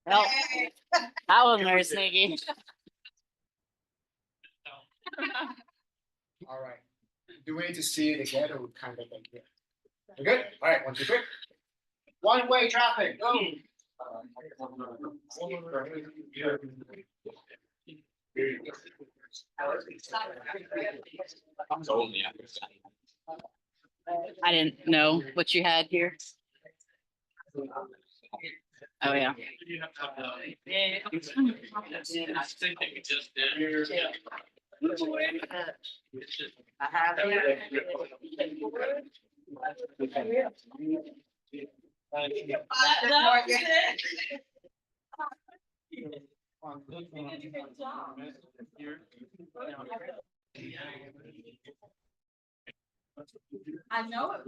Nope, that was very sneaky. All right. Do we need to see it again or kind of like here? We're good? All right, 1, 2, 3. One-way traffic, go. I didn't know what you had here. Oh, yeah. I have I know it.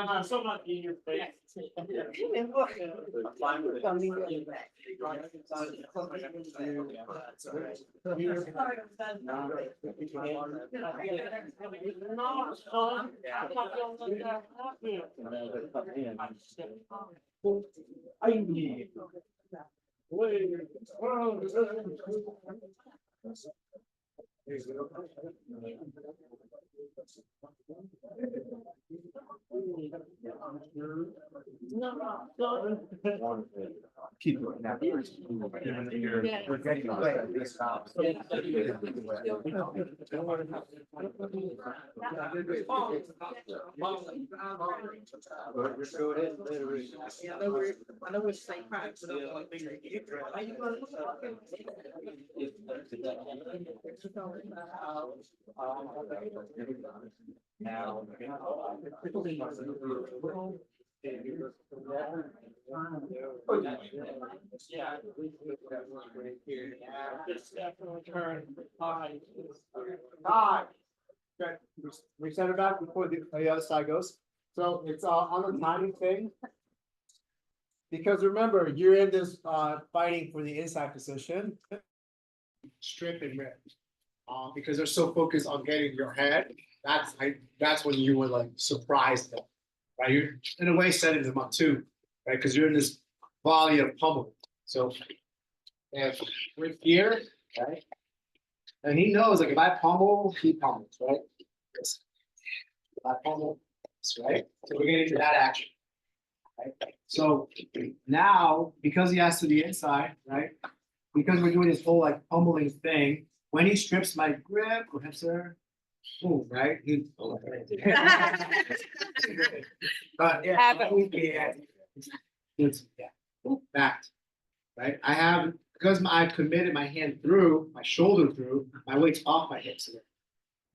I'm so much in your face. Keep doing that. We're getting away. I know it's same price, but I'm like, Good. We set it back before the other side goes. So it's on the timing thing. Because remember, you're in this fighting for the inside position. Strip and rip. Because they're so focused on getting your head, that's when you would like surprise them. Right? You're in a way setting them up too, right? Because you're in this volley of pummel. So if we're here, right? And he knows like if I pummel, he pummels, right? If I pummel, right? So we're getting to that action. Right? So now, because he has to be inside, right? Because we're doing this whole like pummeling thing, when he strips my grip, go ahead, sir. Boom, right? But yeah, it's backed, right? I have because I've committed my hand through, my shoulder through, my weight's off my hips again,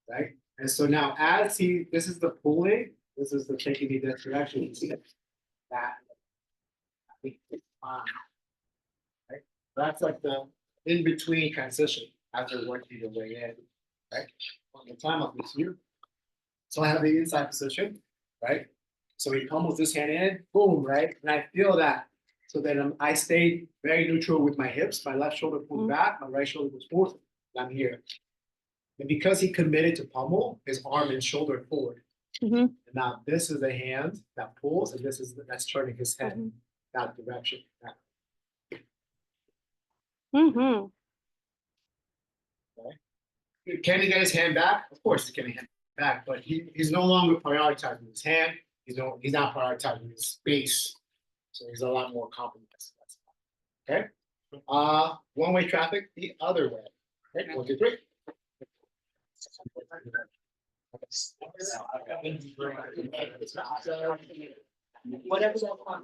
right? And so now as this is the pulling, this is the taking me this direction, you see that? Right? That's like the in-between transition after working your way in, right? On the time of this here. So I have the inside position, right? So he pummels this hand in, boom, right? And I feel that. So then I stay very neutral with my hips. My left shoulder pulls back, my right shoulder goes forward. And I'm here. And because he committed to pummel, his arm and shoulder forward. And now this is the hand that pulls, and this is that's turning his head that direction. Mm-hmm. Can he get his hand back? Of course he can get his hand back, but he's no longer prioritizing his hand. He's not prioritizing his space. So he's a lot more compromised. Okay. One-way traffic the other way. Okay, 1, 2, 3. Whatever that one.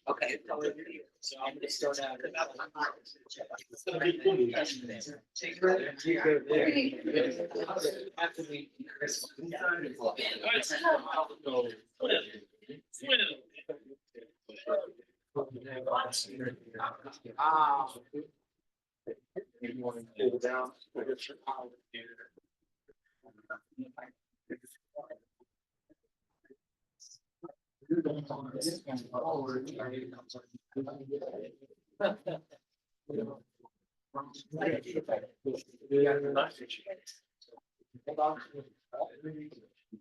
Okay. So I'm gonna start out. It's gonna be You want to pull down.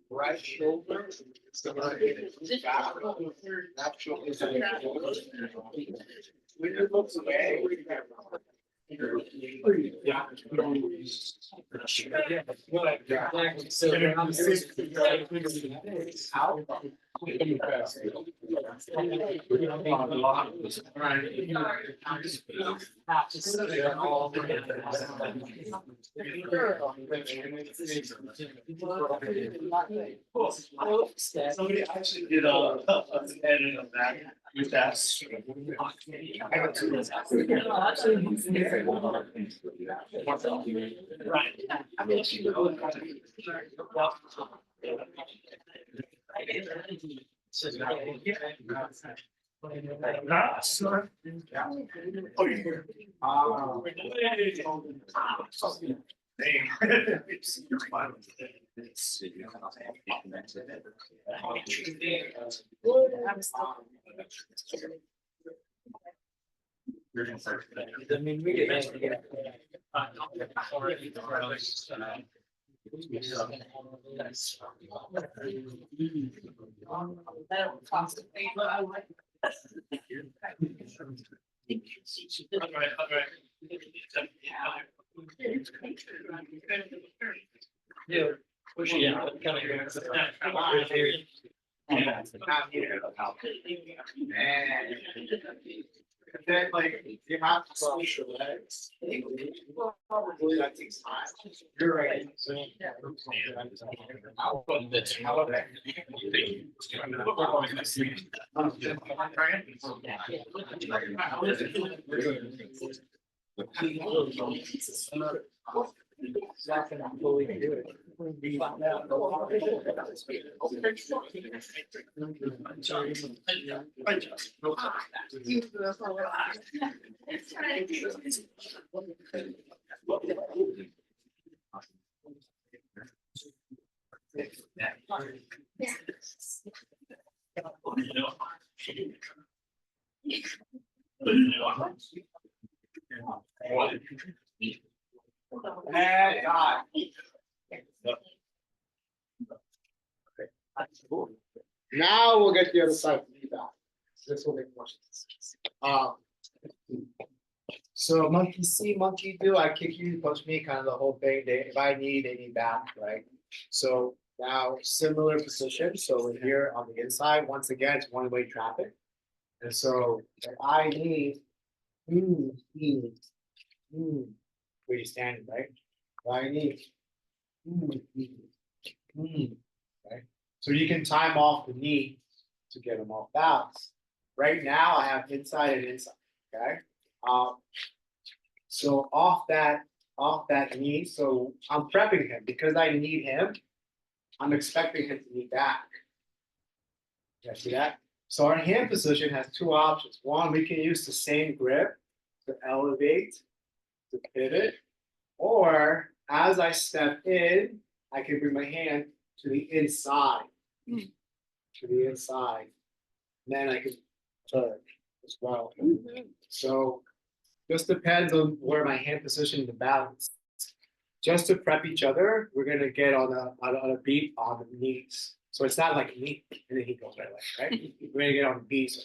Right shoulder. Left shoulder. When you look away. Yeah. Somebody actually did a edit of that with that. Right. I mean, we get Yeah. Pushing it, kind of then, like, you have to switch your legs. Probably that takes time. You're right. Not gonna fully do it. We found out. Hey, God. Now we'll get the other side of the feedback. This will make more sense. So monkey see, monkey do. I kick you, punch me, kind of the whole thing. If I need, they need back, right? So now similar position. So we're here on the inside. Once again, it's one-way traffic. And so if I need, where you standing, right? If I need, right? So you can time off the knee to get them off balance. Right now, I have inside and inside. Okay. So off that knee. So I'm prepping him because I need him. I'm expecting him to knee back. You see that? So our hand position has two options. One, we can use the same grip to elevate, to pivot, or as I step in, I can bring my hand to the inside. To the inside. Then I can turn as well. So just depends on where my hand position in the balance. Just to prep each other, we're gonna get on a beat on the knees. So it's not like knee, and then he goes right away, right? We're gonna get on the B. So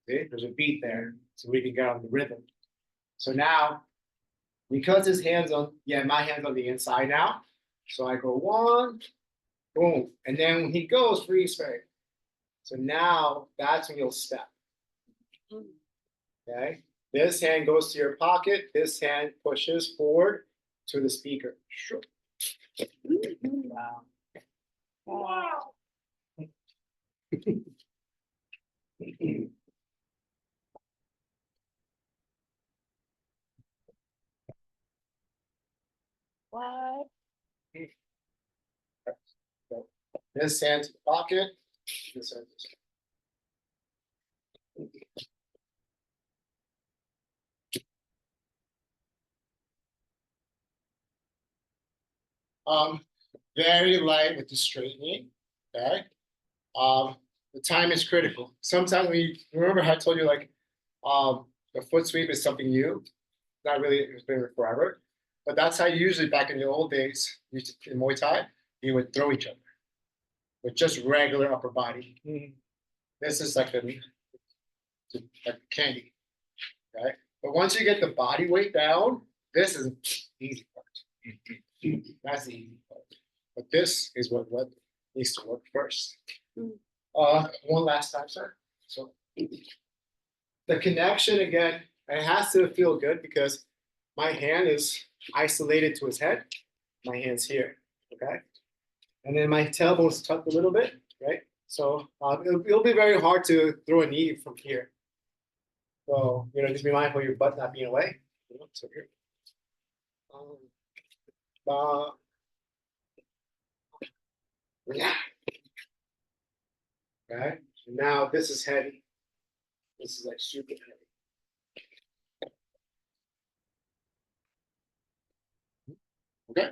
see, there's a beat there, so we can get on the rhythm. So now, because his hands on, my hand's on the inside now. So I go one, boom, and then when he goes, freeze straight. So now that's when you'll step. Okay, this hand goes to your pocket. This hand pushes forward to the speaker. Wow. Wow. What? This hand to the pocket. This hand to very light with the straight knee. Okay. The time is critical. Sometimes when you remember how I told you like the foot sweep is something new. Not really, it's been forever. But that's how usually back in the old days, in Muay Thai, you would throw each other with just regular upper body. This is like like candy. Okay. But once you get the body weight down, this is the easy part. That's the easy part. But this is what needs to work first. One last time, sir. So the connection again, it has to feel good because my hand is isolated to his head. My hand's here, okay? And then my tailbone's tucked a little bit, right? So it'll be very hard to throw a knee from here. So, just be mindful of your butt not being away. So here. Yeah. Okay, so now this is heavy. This is like super heavy. Okay.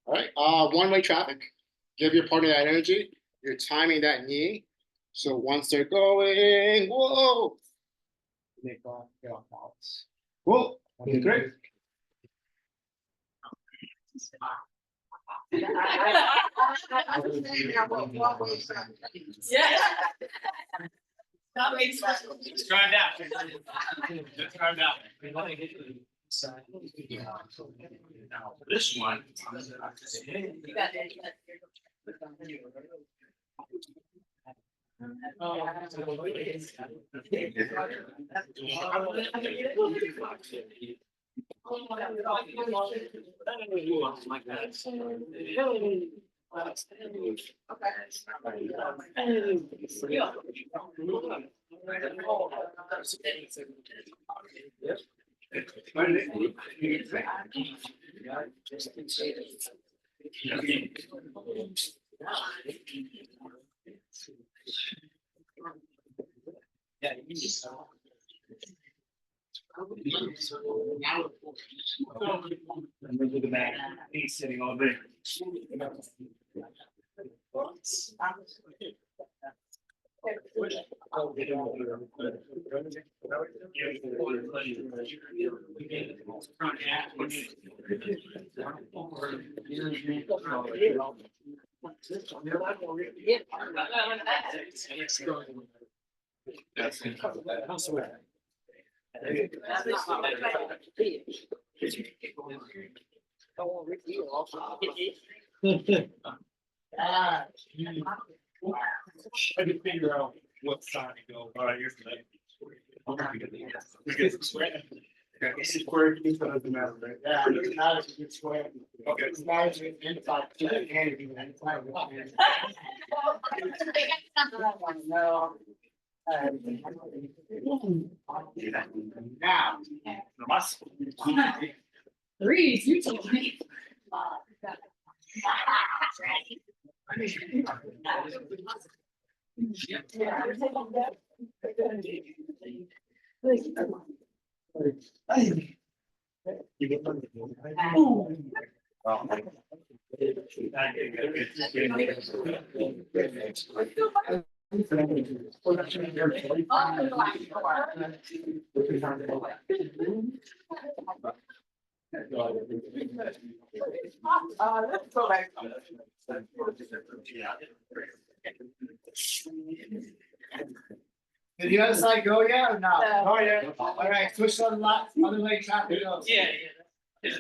All right. One-way traffic. Give your partner that energy. You're timing that knee. So once they're going, whoa, they get off balance. Cool. 1, 2, 3. Yeah. That makes sense. Just calm down. Just calm down. Now, this one. You got it. Yeah, you just. Remember the man, he's sitting all day. I can figure out what side to go. All right, here's the thing. This is square, it doesn't matter, right? Yeah, it's not as good square. Okay. It's not as good inside. You can't even inside. No. Now. Threes, you told me. Did the other side go yet or not? Oh, yeah. All right, switch on the other leg after those. Yeah, yeah. There.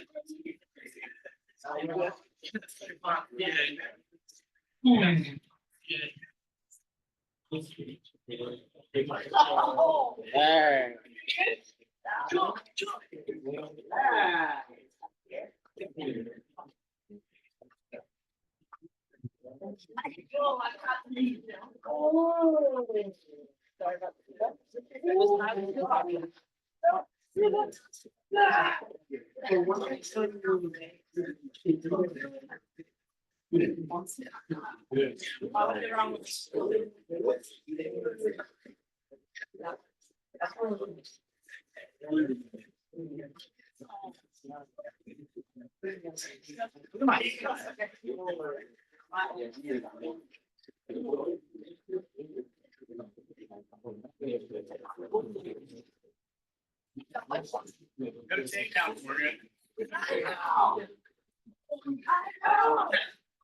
Gonna take down for it.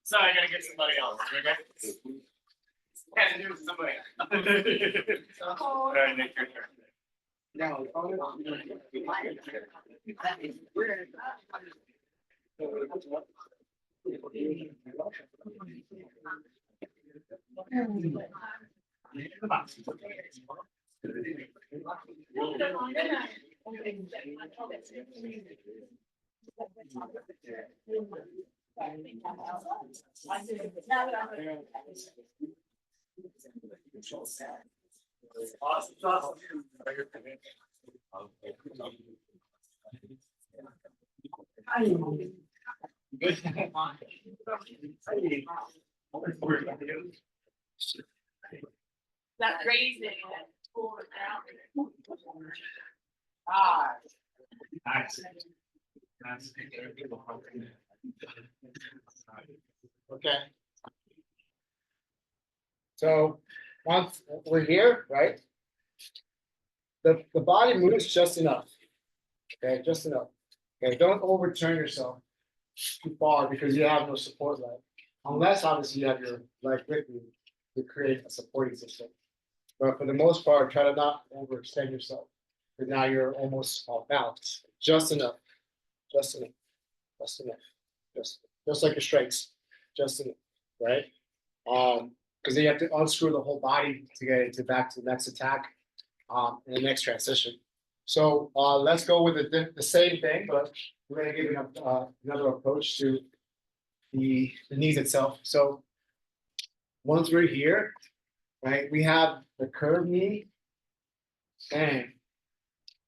Sorry, I gotta get somebody else, okay? Had to do with somebody. All right, Nick, your turn. Awesome, awesome. That raising. Ah, Nice. Nice. okay. So once we're here, right? The body moves just enough. Okay, just enough. Okay, don't overturn yourself too far because you have no support leg. Unless obviously you have your leg with you to create a supporting system. But for the most part, try to not overextend yourself. Because now you're almost off balance. Just enough. Just enough. Just enough. Just like your strengths. Just enough. Right? Because then you have to unscrew the whole body to get into back to the next attack, and the next transition. So let's go with the same thing, but we're going to give another approach to the knees itself. So once we're here, right, we have the curved knee, and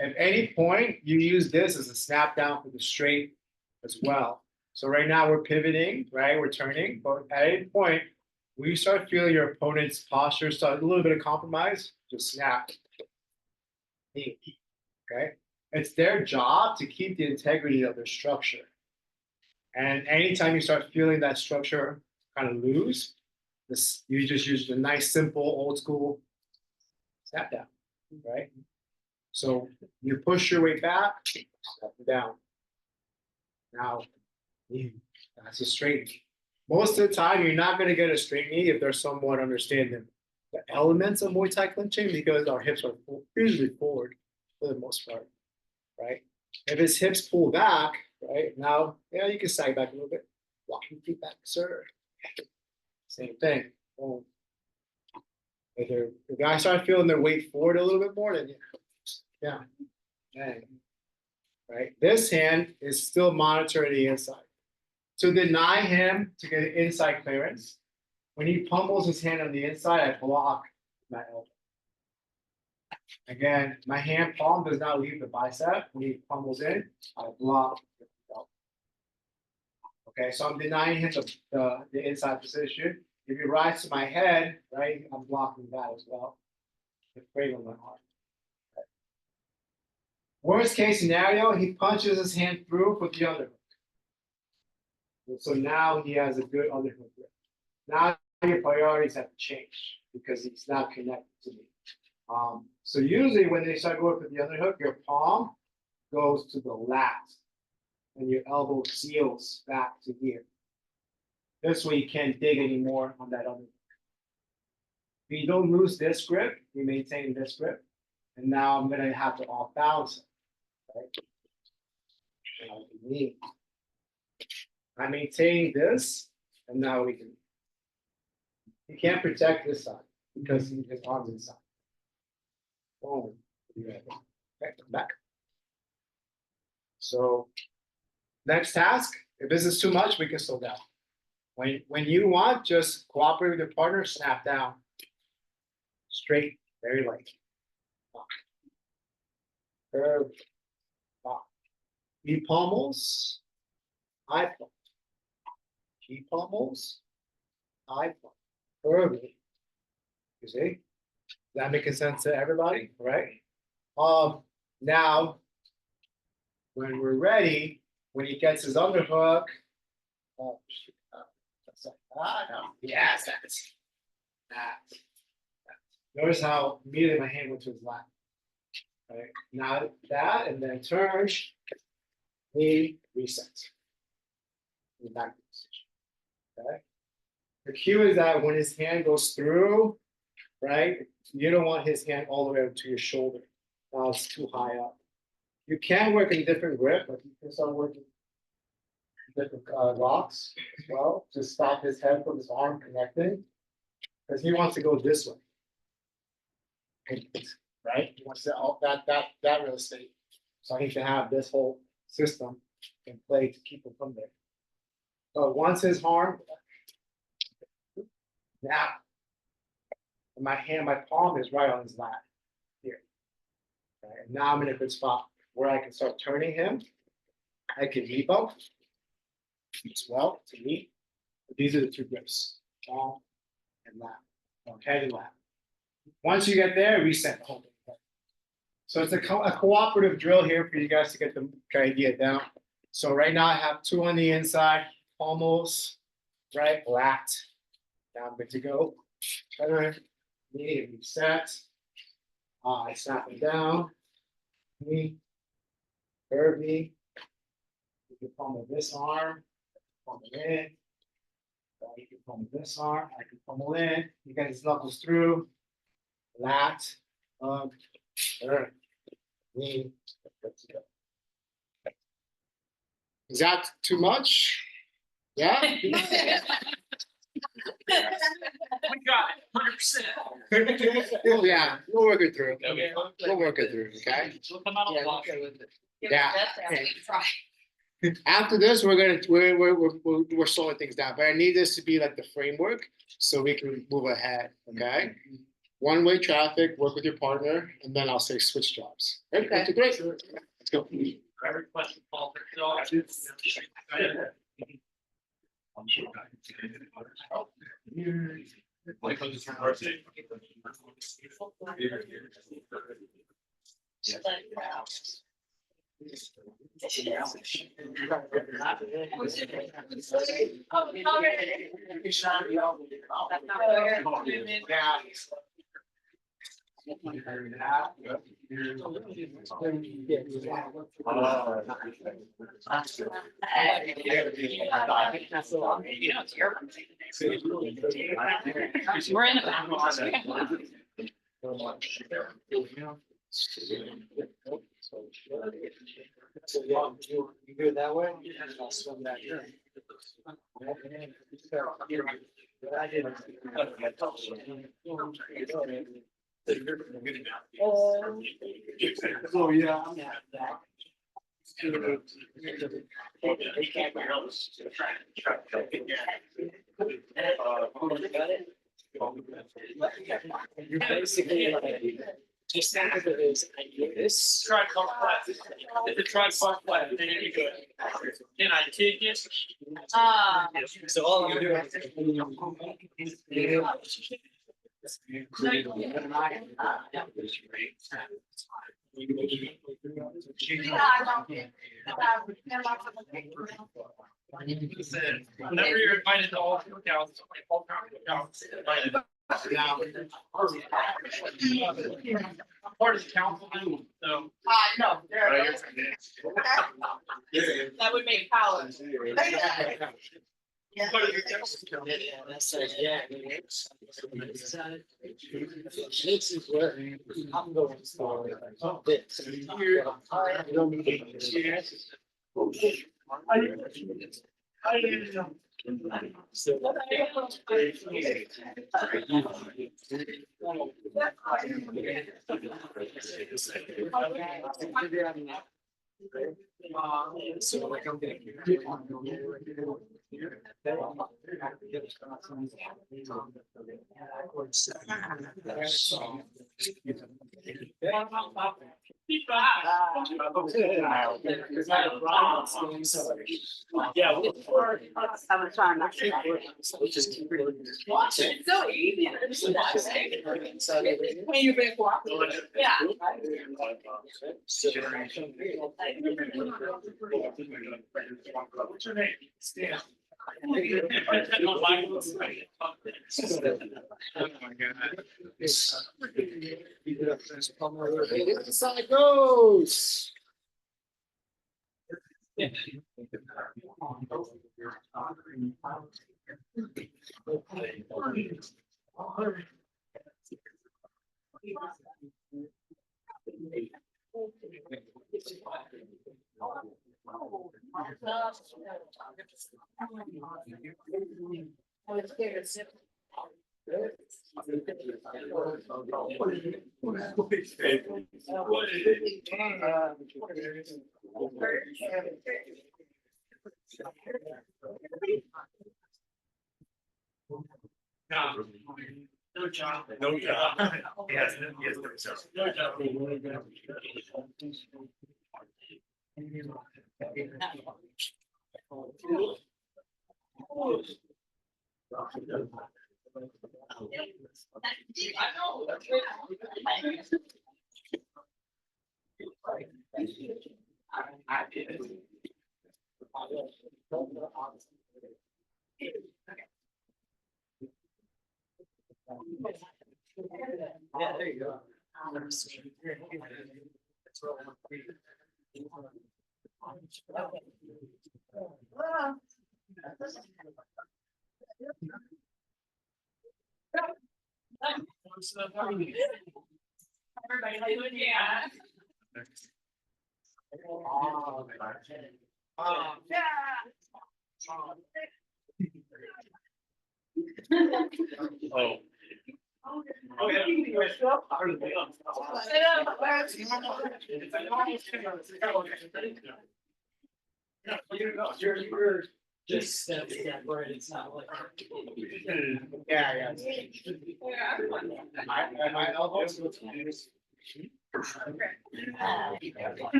at any point you use this as a snap down for the straight as well. So right now we're pivoting, right? We're turning, but at any point, when you start feeling your opponent's posture start a little bit of compromise, just snap. Okay? It's their job to keep the integrity of their structure. And anytime you start feeling that structure kind of lose, this you just use the nice, simple, old school snap down, right? So you push your way back, step down. Now, that's a straight knee. Most of the time, you're not going to get a straight knee if there's somewhat understanding the elements of Muay Thai clinching because our hips are usually forward for the most part, right? If his hips pull back, right, now, yeah, you can sag back a little bit. Walk your feet back, sir. Same thing. Boom. If the guys start feeling their weight forward a little bit more, then yeah. Bang. Right? This hand is still monitoring the inside. To deny him to get inside clearance, when he pummels his hand on the inside, I block my elbow. Again, my hand palm does not leave the bicep. When he pummels in, I block the elbow. Okay, so I'm denying him the inside position. If he rises to my head, right, I'm blocking that as well. The frame of my arm. Okay. Worst case scenario, he punches his hand through with the underhook. So now he has a good underhook grip. Now your priorities have to change because he's not connected to me. So usually when they start going for the underhook, your palm goes to the lat and your elbow seals back to here. This way you can't dig anymore on that underhook. You don't lose this grip, you maintain this grip. And now I'm gonna have to off balance it, right? I maintain this, and now we can. You can't protect this side because his arms inside. Boom. Back. So next task, if this is too much, we can slow down. When you want, just cooperate with your partner, snap down. Straight, very light. Curve. Knee pommels. Eye palm. Knee pommels. Eye palm. Curve. You see? Is that making sense to everybody? Right? Now, when we're ready, when he gets his underhook, no. Yes, that's that. Notice how immediately my hand went to his lap. Right now, that and then turn, knee reset. Back position. Okay. The cue is that when his hand goes through, right, you don't want his hand all the way up to your shoulder. Now it's too high up. You can work in different grip, but you can start working different locks as well to stop his head from his arm connecting, because he wants to go this way. Right? He wants to that real estate. So I need to have this whole system in play to keep him from there. But once his arm, now my palm is right on his lap here. Right? And now I'm in a good spot where I can start turning him. I can knee bump as well to knee. These are the two grips, palm and lap, or head and lap. Once you get there, reset the whole thing. So it's a cooperative drill here for you guys to get the idea down. So right now I have two on the inside, almost, right, lat. Now I'm good to go. Turn, knee, reset. I snap it down. Knee, curve knee. You can pummel this arm, pummel in. You can pummel this arm, I can pummel in. You get his knuckles through. Lat, turn, knee, good to go. Is that too much? Yeah? We got it, 100%. Yeah, we'll work it through. Okay. We'll work it through, okay? We'll come out of the box. Yeah. After this, we're slowing things down, but I need this to be like the framework so we can move ahead, okay? One-way traffic, work with your partner, and then I'll say switch jobs. Right? Okay. That's great. Let's go. Every question, Paul. We're in a back. So you go that way, I'll swim that here. I didn't. Oh, yeah. I'm not that. You basically just think of it as I do this. Try to flat. If it tries flat, then it'd be good. Then I take it. So all I'm doing Listen, whenever you're invited to all cookouts, all cookouts, invited. I'm part of the council now, so. No. That would make power. Part of the council. Yeah. This is where I'm going to start. So like I'm yeah. I'm trying not to. Watch it. It's so easy to just watch it. When you've been cooperating. Yeah. What's your name? Stan. Oh my God. Side goes. No job. No job. Yes, yes, no job. Yeah, there you go. Everybody doing, yeah. Oh. Oh, yeah. Yeah, you're Just steps that word, it's not like. Yeah. My elbows.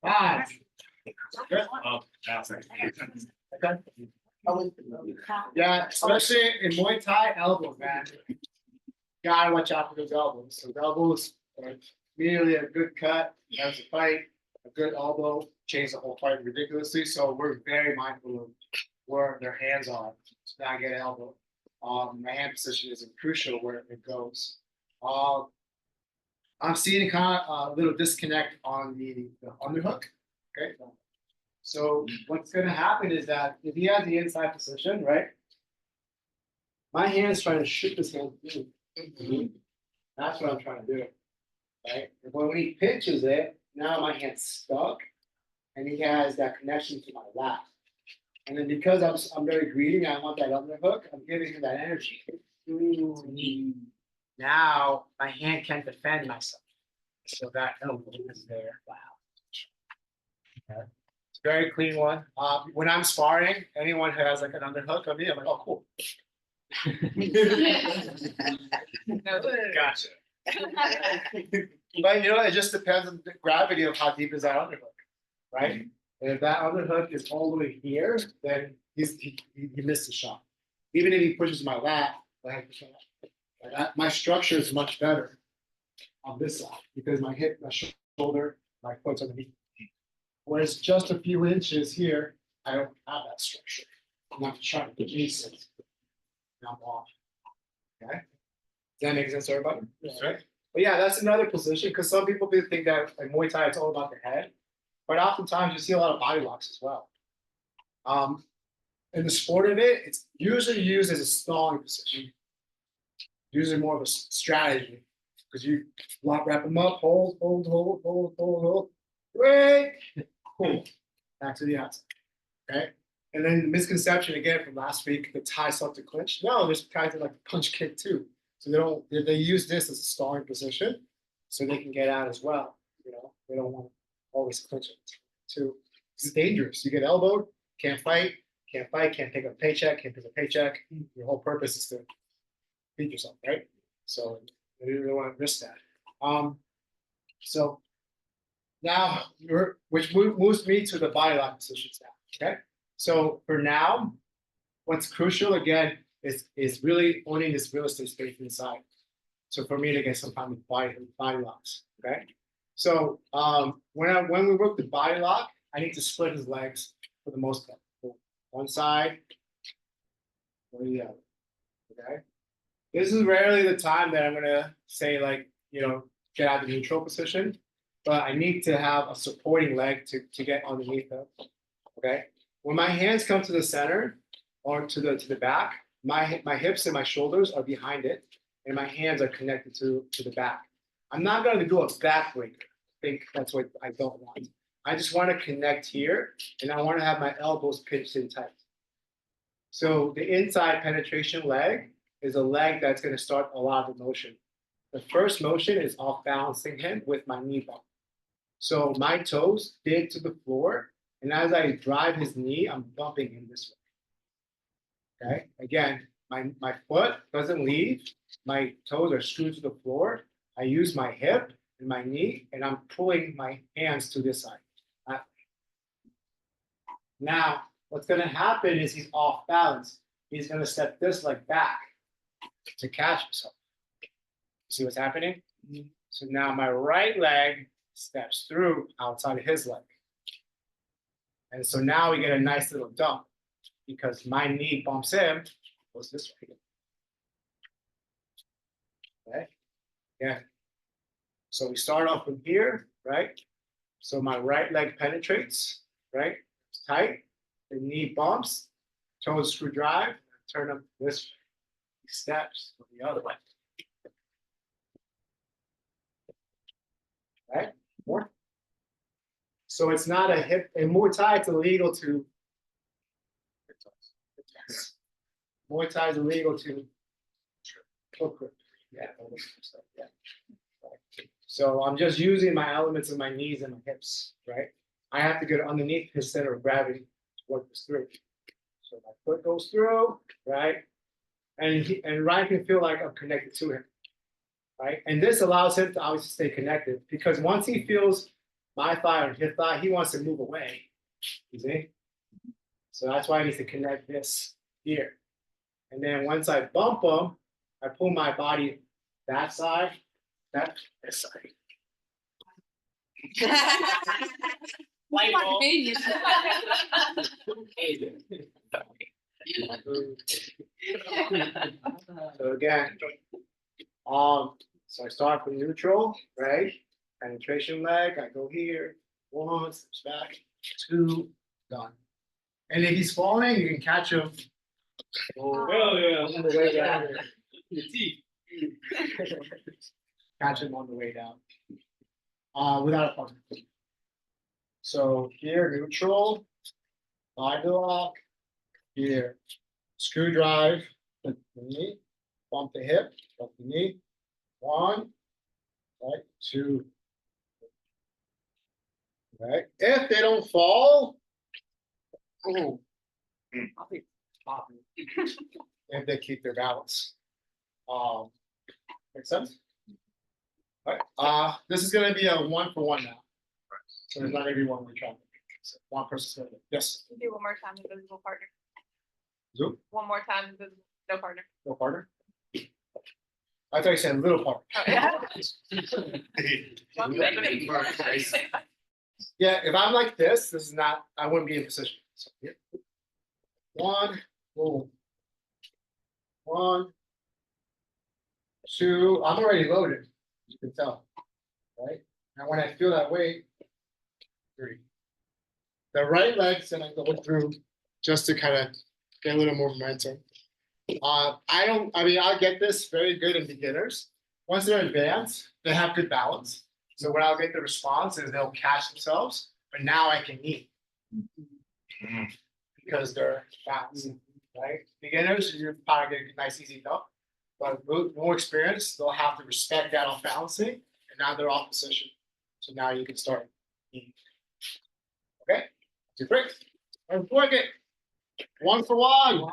Five. Oh, that's it. Yeah, especially in Muay Thai, elbows, man. Gotta watch out for those elbows. So elbows are immediately a good cut, as a fight, a good elbow, change the whole fight ridiculously. So we're very mindful of where their hands are to not get an elbow. My hand position is crucial where it goes. I'm seeing kind of a little disconnect on the underhook. Okay. So what's going to happen is that if he has the inside position, right? My hand's trying to shoot this hand through. That's what I'm trying to do. Right? And when he pitches it, now my hand's stuck and he has that connection to my lat. And then because I'm very greedy and I want that underhook, I'm giving him that energy. Now my hand can't defend myself. So that elbow is there. Wow. Okay. It's a very clean one. When I'm sparring, anyone who has like an underhook on me, I'm like, oh, cool. Gotcha. But you know, it just depends on the gravity of how deep is that underhook, right? And if that underhook is all the way here, then he missed the shot. Even if he pushes my lat, like My structure is much better on this side because my hip, my shoulder, my foot's underneath. Whereas just a few inches here, I don't have that structure. I'm not trying to adjacent. And I'm off. Okay? Does that make sense to everybody? Right? But yeah, that's another position because some people think that like Muay Thai it's all about the head, but oftentimes you see a lot of body locks as well. In the sport of it, it's usually used as a stalling position. Usually more of a strategy because you wrap them up, hold, break, cool, back to the outside. Okay, and then the misconception again from last week, the tie stuff to clinch. No, there's guys that like to punch kick too, so they use this as a stalling position, so they can get out as well. You know, they don't want to always clinch it too. It's dangerous. You get elbowed, can't fight, can't pick up a paycheck, can't pick up a paycheck. Your whole purpose is to feed yourself, right? So you don't want to risk that. So now which moves me to the body lock positions now. Okay. So for now, what's crucial again is really owning this real estate space inside. So for me to get some kind of body locks. Okay. So when we work the body lock, I need to split his legs for the most part. One side or the other. Okay. This is rarely the time that I'm gonna say like, you know, get out of the neutral position, but I need to have a supporting leg to get underneath them. Okay. When my hands come to the center or to the back, my hips and my shoulders are behind it, and my hands are connected to the back. I'm not going to do a back breaker. I think that's what I don't want. I just want to connect here, and I want to have my elbows pinched in tight. So the inside penetration leg is a leg that's going to start a lot of the motion. The first motion is off balancing him with my knee bump. So my toes dig to the floor, and as I drive his knee, I'm bumping him this way. Okay, again, my foot doesn't leave, my toes are screwed to the floor. I use my hip and my knee, and I'm pulling my hands to this side. Now, what's going to happen is he's off balance. He's going to step this leg back to catch himself. See what's happening? So now my right leg steps through outside of his leg. And so now we get a nice little dump because my knee bumps him, goes this way. Okay? Yeah. So we start off from here, right? So my right leg penetrates, right? It's tight. The knee bumps, toes screw drive, turn him this way. He steps the other way. Right? More. So it's not a hip, in Muay Thai, it's illegal to. Muay Thai is illegal to. Yeah, all this stuff. Yeah. Right. So I'm just using my elements of my knees and my hips, right? I have to get underneath his center of gravity to work this through. So my foot goes through, right? And Ryan can feel like I'm connected to him, right? And this allows him to obviously stay connected because once he feels my thigh or his thigh, he wants to move away. You see? So that's why I need to connect this here. And then once I bump him, I pull my body that side, this side. White ball. So again, so I start from neutral, right? Penetration leg, I go here, 1, steps back, 2, done. And if he's falling, you can catch him. Oh yeah. On the way down. Catch him on the way down. Without a partner. So here, neutral, body lock, here, screw drive, the knee, bump the hip, bump the knee, 1, right, 2. Right. If they don't fall, oh, if they keep their balance. Make sense? All right. This is going to be a 1-for-1 now. So there's not going to be one way traveling. So one person's going to do. Yes. Do one more time, invisible partner. Zoom. One more time, invisible, no partner. No partner. I thought you said little part. Yeah, if I'm like this is not, I wouldn't be in position. So, yeah. One, boom. One. Two, I'm already loaded, as you can tell. Right? Now when I feel that weight, three. The right leg's gonna go through just to kind of get a little more momentum. I'll get this very good in beginners. Once they're advanced, they have good balance. So what I'll get the response is they'll catch themselves, but now I can knee. Because they're balanced, right? Beginners, you're probably getting a nice easy go. But more experienced, they'll have to respect that off balancing, and now they're off position. So now you can start. Okay, 2 breaks. And work it. 1 for 1.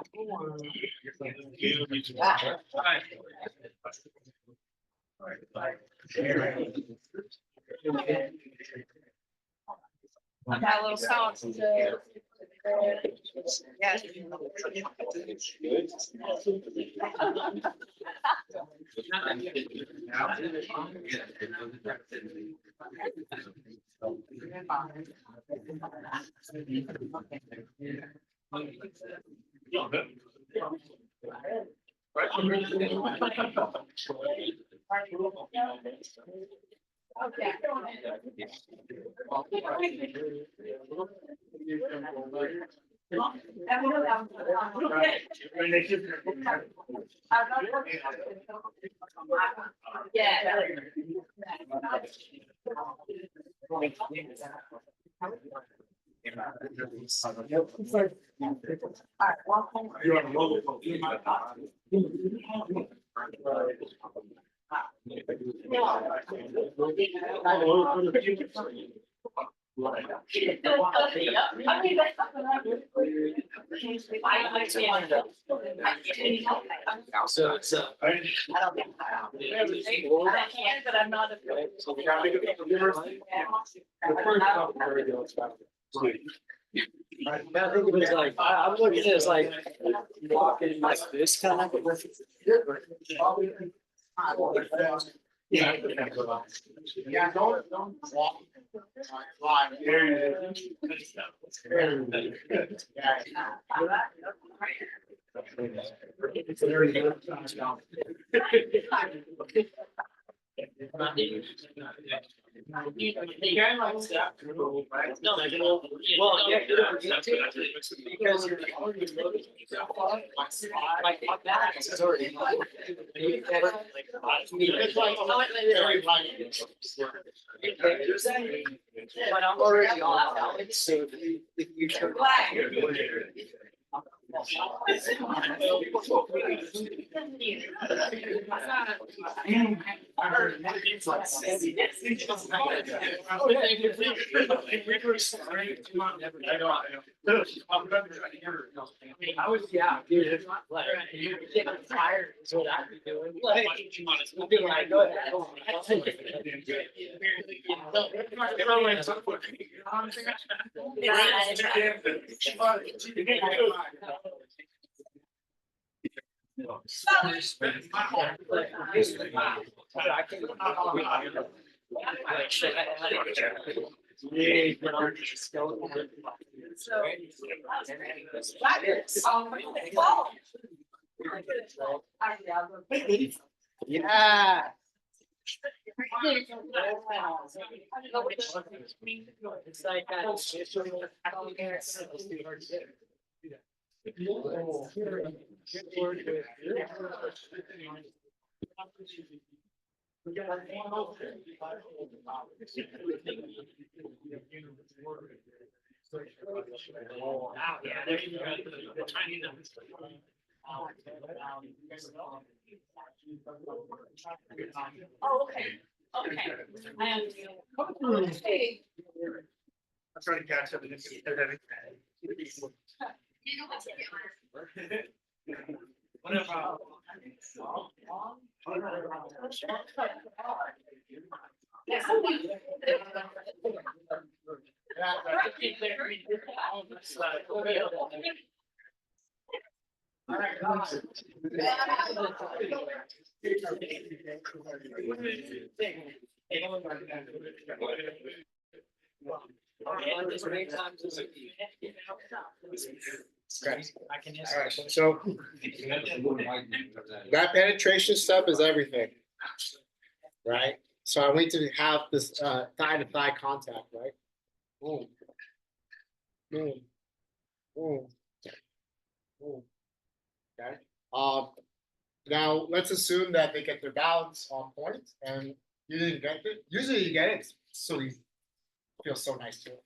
That little sound. Yes. Okay. Yeah. You're on a roll. So it's I can, but I'm not a. I think it was like, I'm looking at it as like walking like this kind of. Yeah, don't walk. Fly. No, well, yeah, because you're like that is already. But I'm already on balance, so if you turn. I was, yeah, dude, like, you're getting tired, is what I'd be doing. Like, I'd be like, go ahead. I'll take it. Yeah. It's like Oh, okay. Okay. I understand. Hey. I'm trying to catch up. Alright, so that penetration step is everything. Right? So I need to have this thigh to thigh contact, right? Boom. Boom. Boom. Boom. Okay. Now let's assume that they get their balance on point and you didn't get it. Usually you get it, it's so easy. Feels so nice too.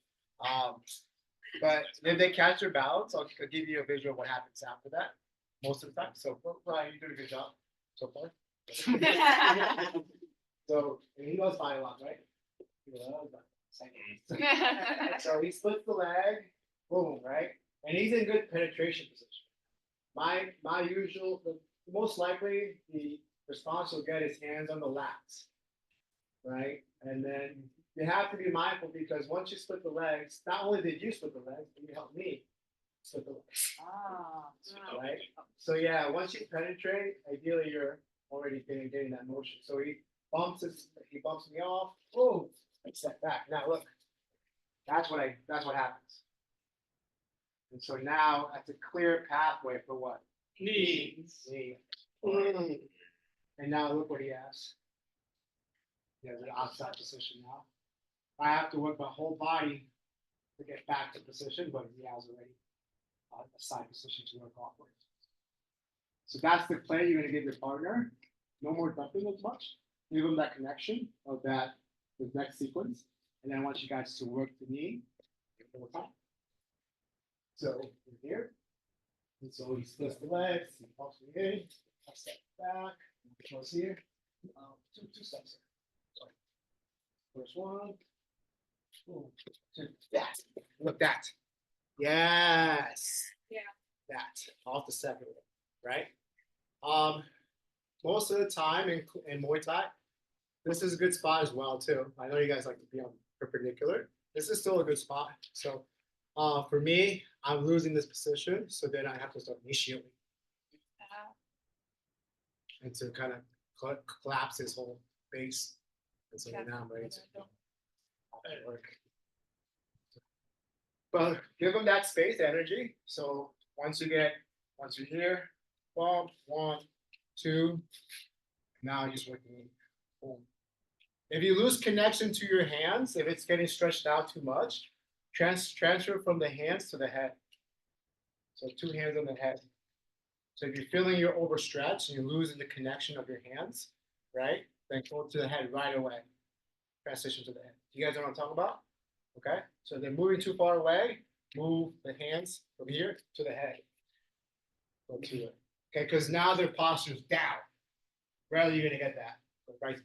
But if they catch their balance, I'll give you a visual of what happens after that. Most of the time. So Brian, you did a good job so far. So and he knows fine a lot, right? So he splits the leg, boom, right? And he's in good penetration position. My usual, most likely the response you'll get is hands on the lats, right? And then you have to be mindful because once you split the legs, not only did you split the legs, but you helped me split the legs, right? So yeah, once you penetrate, ideally you're already getting that motion. So he bumps me off, boom, I step back. Now look, that's what happens. And so now that's a clear pathway for what? Knees. Knee. And now look what he has. He has an outside position now. I have to work my whole body to get back to position, but he has already a side position to work off with. So that's the play you're going to give your partner. No more dumping as much. Give them that connection of the next sequence. And then I want you guys to work the knee all the time. So here. And so he splits the legs, he pumps me in, I step back, goes here. Two steps here. Sorry. First one. Boom. Two. That. Look that. Yes. Yeah. That. Off the second one. Right? Most of the time in Muay Thai, this is a good spot as well too. I know you guys like to be on perpendicular. This is still a good spot. So for me, I'm losing this position, so then I have to start initiating and to kind of collapse his whole base. And so now I'm ready to work. But give them that space, energy. So once you're here, bump, 1, 2. Now just working. Boom. If you lose connection to your hands, if it's getting stretched out too much, transfer from the hands to the head. So 2 hands on the head. So if you're feeling you're overstretched and you're losing the connection of your hands, right? Then go to the head right away. Transition to the head. You guys know what I'm talking about? Okay. So they're moving too far away. Move the hands from here to the head. Go to it. Okay, because now their posture's down. Rarely you're gonna get that. But right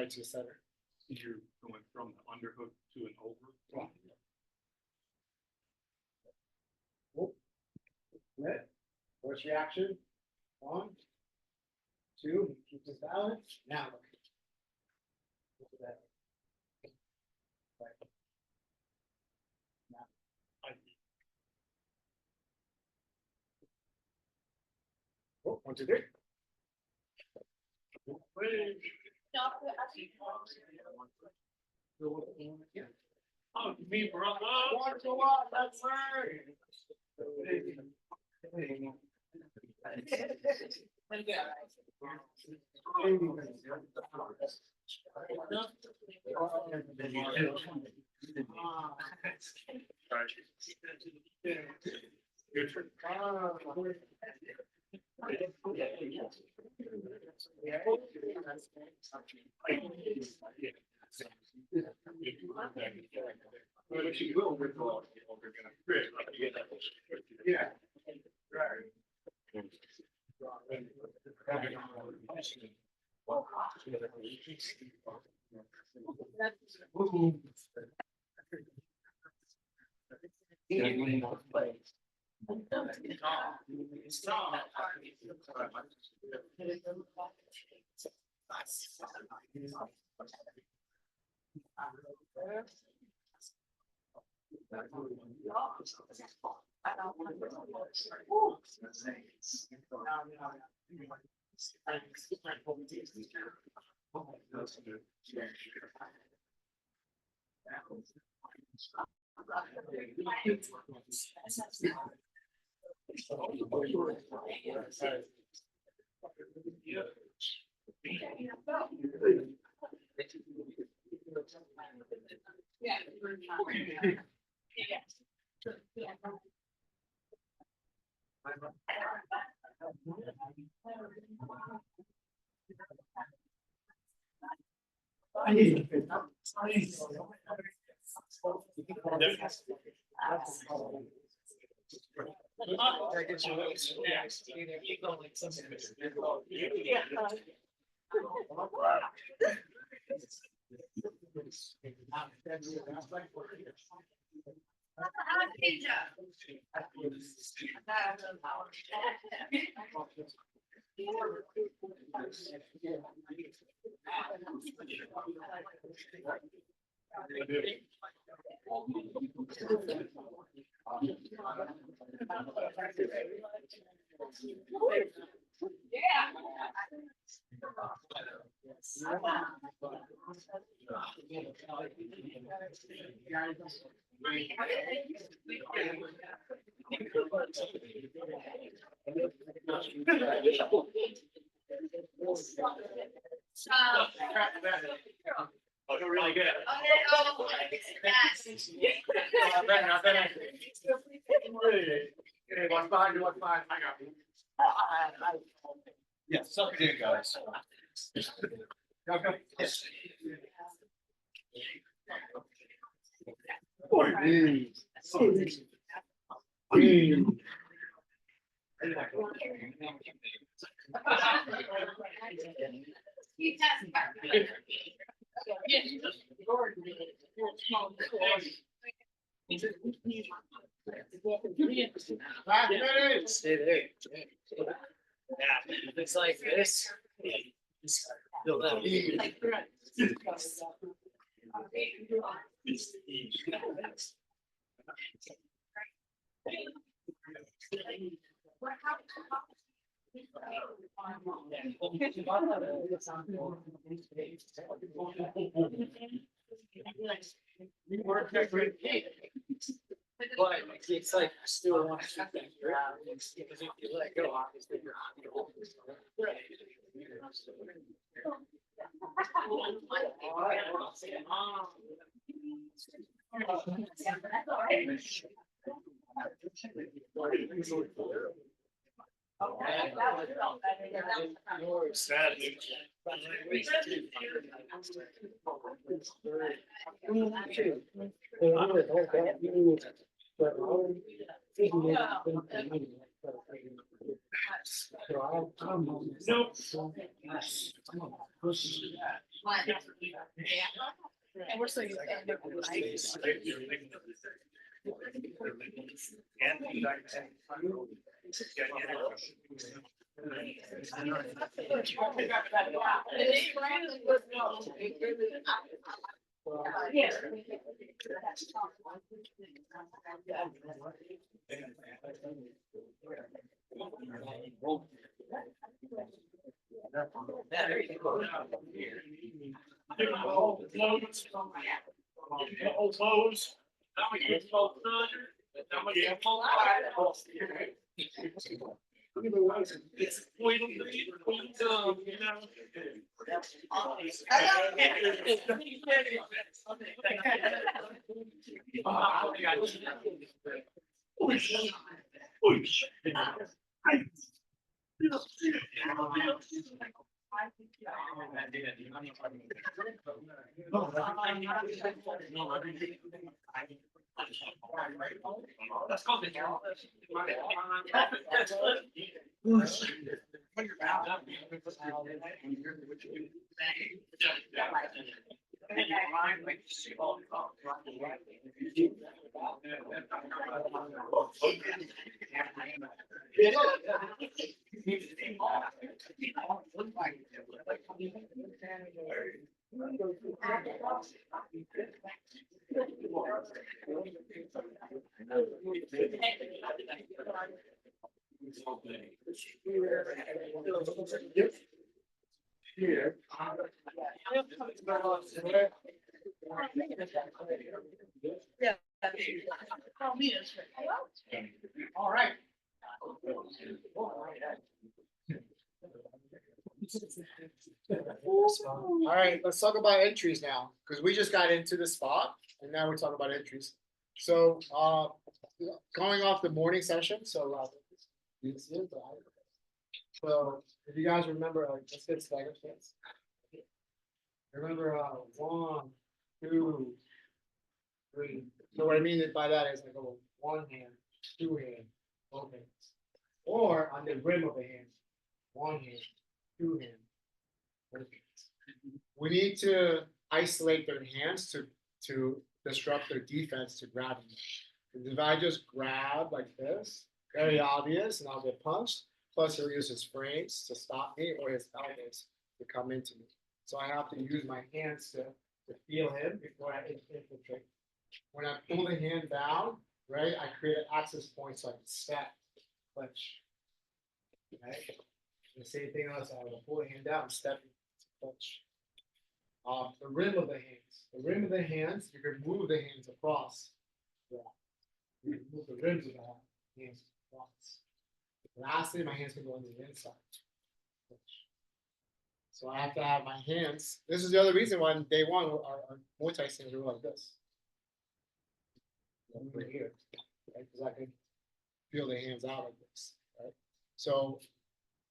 to the center. You're going from the underhook to an over. Wow. Lit. First reaction. 1, 2. Keep this balance. Now look. Look at that. Right. Now. Oh, 1, 2, 3. Oh, me, brother. That's right. Your turn. Yeah. Yeah. Oh, you're really good. Okay, 1-5, 1-5. I got you. Yeah, suck it in, guys. Okay. Stay there. Yeah, it's like this. Feel that. But it's like still want to keep that around, because if you let go, obviously you're on. And we're so used There you go. That's called the Here. Yeah. Oh, me, it's right. All right. All right, let's talk about entries now, because we just got into the spot and now we're talking about entries. So, going off the morning session, so, so if you guys remember, let's get stagger stance. Remember, 1, 2, 3. So what I mean by that is I go 1 hand, 2 hand, both hands. Or on the rim of the hand, 1 hand, 2 hand, both hands. We need to isolate their hands to disrupt their defense to grab them. Because if I just grab like this, very obvious, and I'll get punched. Plus, he'll use his frames to stop me or his elbows to come into me. So I have to use my hands to feel him before I infiltrate. When I pull the hand down, right, I create an access point so I can step, clinch. Right? The same thing else, I will pull the hand down, step, clinch. The rim of the hands. The rim of the hands, you can move the hands across. Yeah. You can move the rims of the hands across. Lastly, my hands can go on the inside. So I have to have my hands. This is the other reason why on day one our Muay Thai stands are like this. Right here, right? Because I can feel the hands out like this, right? So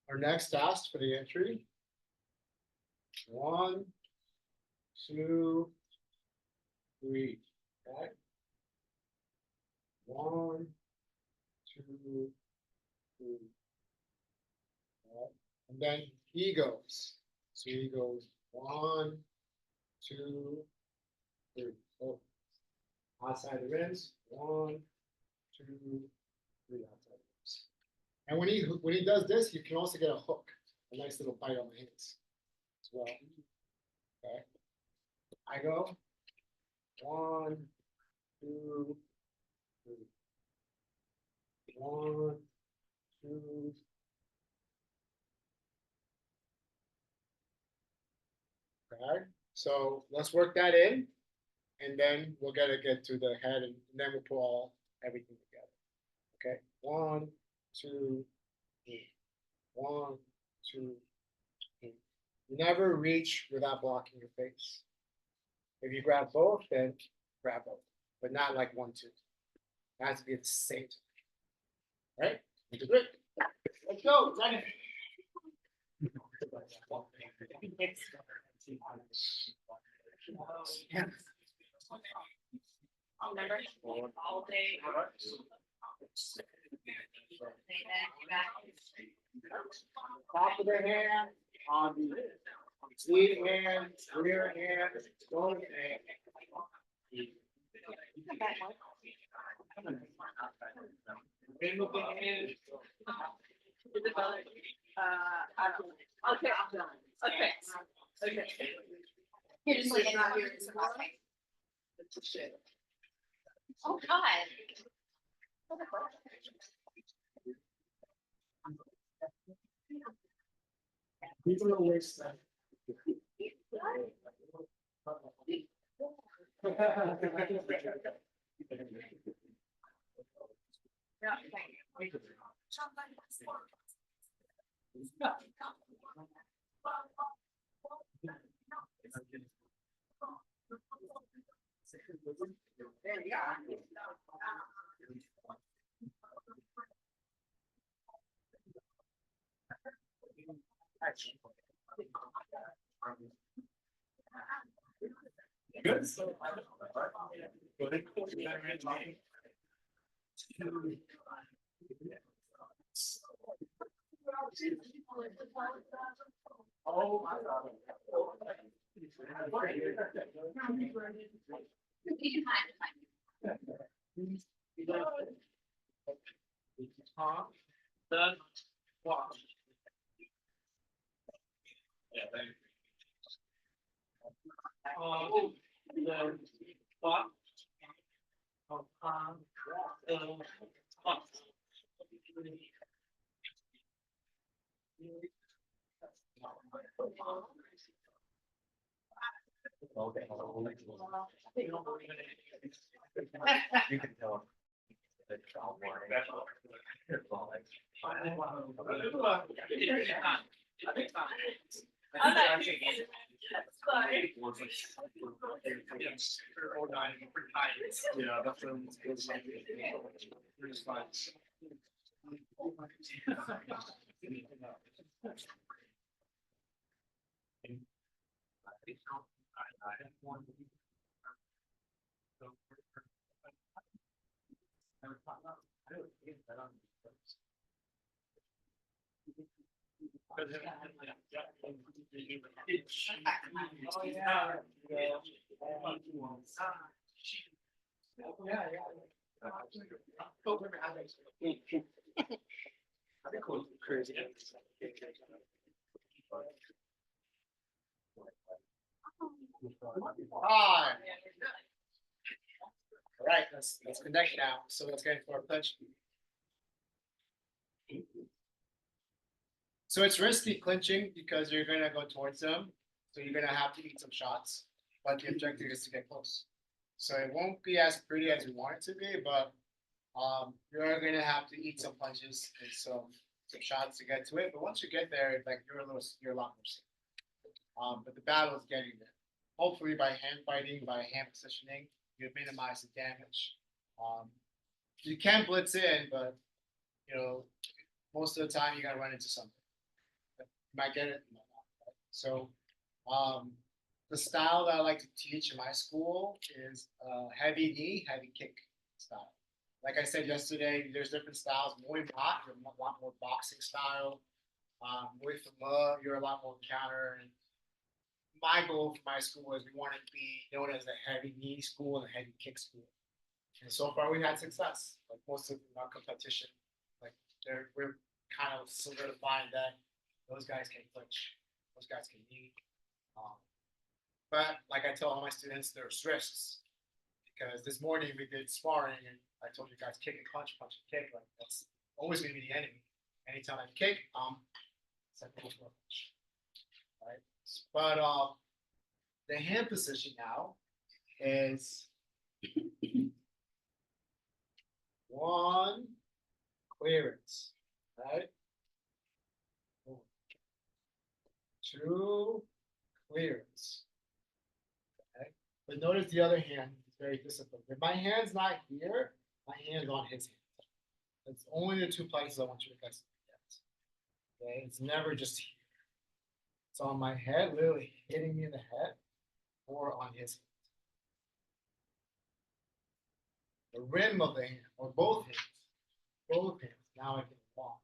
our next task for the entry. 1, 2, 3. Okay. 1, 2, 3. Right. And then he goes. So he goes 1, 2, 3. Oh. Outside the rims. 1, 2, 3 outside the rims. And when he does this, you can also get a hook, a nice little bite on the hands as well. Okay. I go 1, 2, 3. 1, 2. Okay. So let's work that in, and then we'll get to the head, and then we'll put all everything together. Okay. 1, 2, 3. 1, 2, 3. You never reach without blocking your face. If you grab both, then grab both, but not like 1, 2. It has to be at the same time. Right? Great. Let's go. Remember, all day. Top of the hand, on the lead hand, rear hand, both hand. Okay. You're just looking out here. Oh, God. People are wasting. Good. Oh my God. Done. Walk. Yeah, thank you. The walk. Okay. You can tell. The trial warning. Yeah, that's what it's like. We're just fine. Crazy. Hi. All right, let's connect now. So let's get into our clinch. So it's risky clinching because you're gonna go towards them. So you're gonna have to eat some shots, but the objective is to get close. So it won't be as pretty as we want it to be, but you're gonna have to eat some punches and some shots to get to it. But once you get there, like you're a lot more safe. But the battle is getting there. Hopefully by hand fighting, by hand positioning, you minimize the damage. You can blitz in, but you know, most of the time you gotta run into something. You might get it, you might not, right? So the style that I like to teach in my school is heavy knee, heavy kick style. Like I said yesterday, there's different styles. Muay Thai, you're a lot more boxing style. Muay Thai, you're a lot more counter. And my goal for my school is we want to be known as a heavy knee school and a heavy kick school. And so far we've had success. Like most of our competition, like we're kind of solidifying that those guys can clinch, those guys can knee. But like I tell all my students, there's risks because this morning we did sparring and I told you guys kick and punch, punch and kick. Like that's always going to be the enemy. Anytime I kick, right? But the hand position now is one clearance, right? Two clearance. Okay. But notice the other hand is very disciplined. If my hand's not here, my hand's on his hand. It's only the two places I want you guys to get. Okay, it's never just here. It's on my head, literally hitting me in the head, or on his hand. The rim of the hand, or both hands. Both hands. Now I can walk.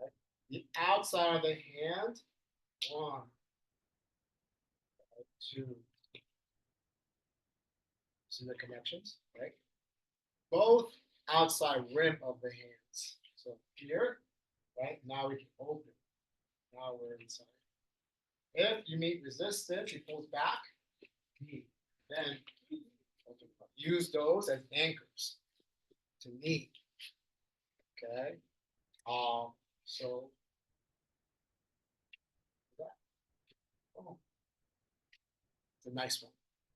Right? The outside of the hand, one, two. See the connections, right? Both outside rim of the hands. So here, right? Now we can open. Now we're inside. If you meet resistance, he pulls back. Then use those as anchors to knee. Okay. So that. Oh. It's a nice one.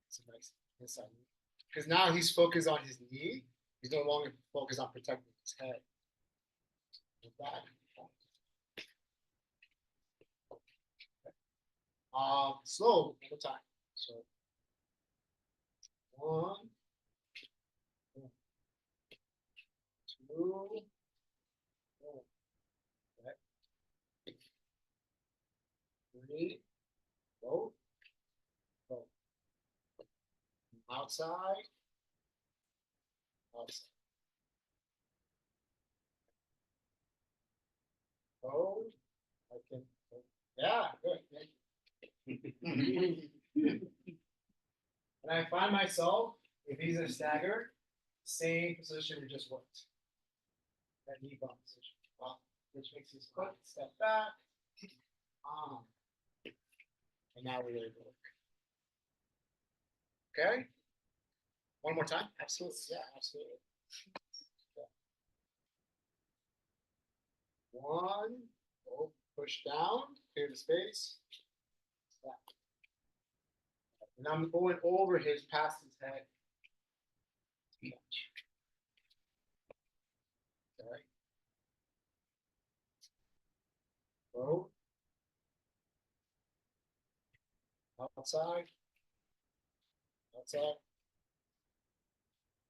It's a nice inside knee. Because now he's focused on his knee. He's no longer focused on protecting his head. With that. Slow one more time. So 1, 2, okay. 3, go, go. Outside, outside. Go. I can. Yeah, good. And I find myself, if he's in a stagger, same position we just worked. That knee bump position. Which makes his foot step back. And now we're ready to work. Okay. One more time. Absolutely. Yeah, absolutely. One, oh, push down, clear the space. And I'm going over his, past his head. Okay. Go. Outside. Outside.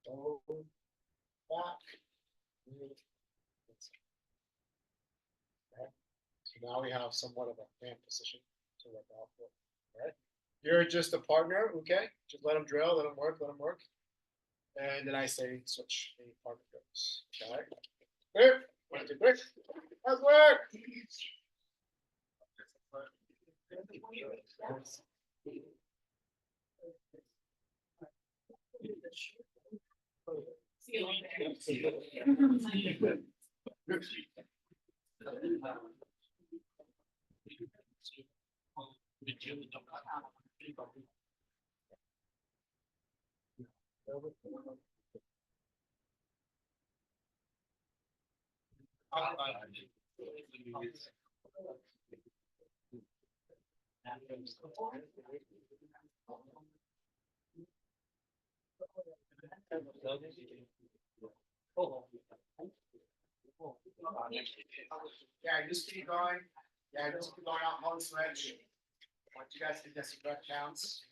Go. Back. Okay. So now we have somewhat of a hand position to work out for. Right? You're just a partner, okay? Just let him drill, let him work, let him work. And then I say switch, the partner goes. Okay? Clear? 1, 2, 3. Let's work! Yeah, just keep going. Yeah, just keep going out on switch. Once you guys get this breath counts.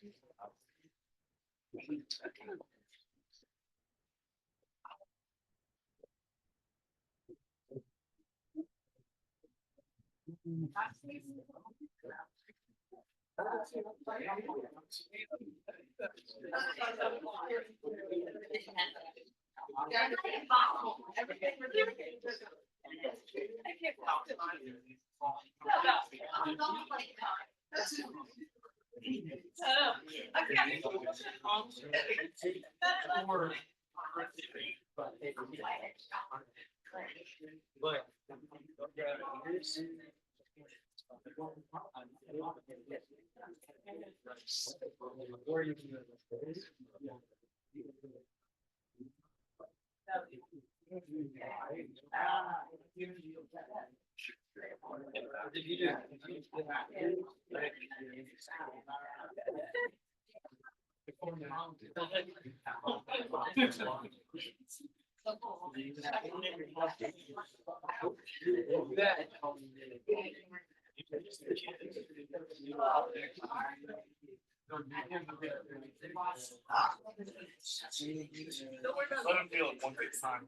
Let him feel it one good time.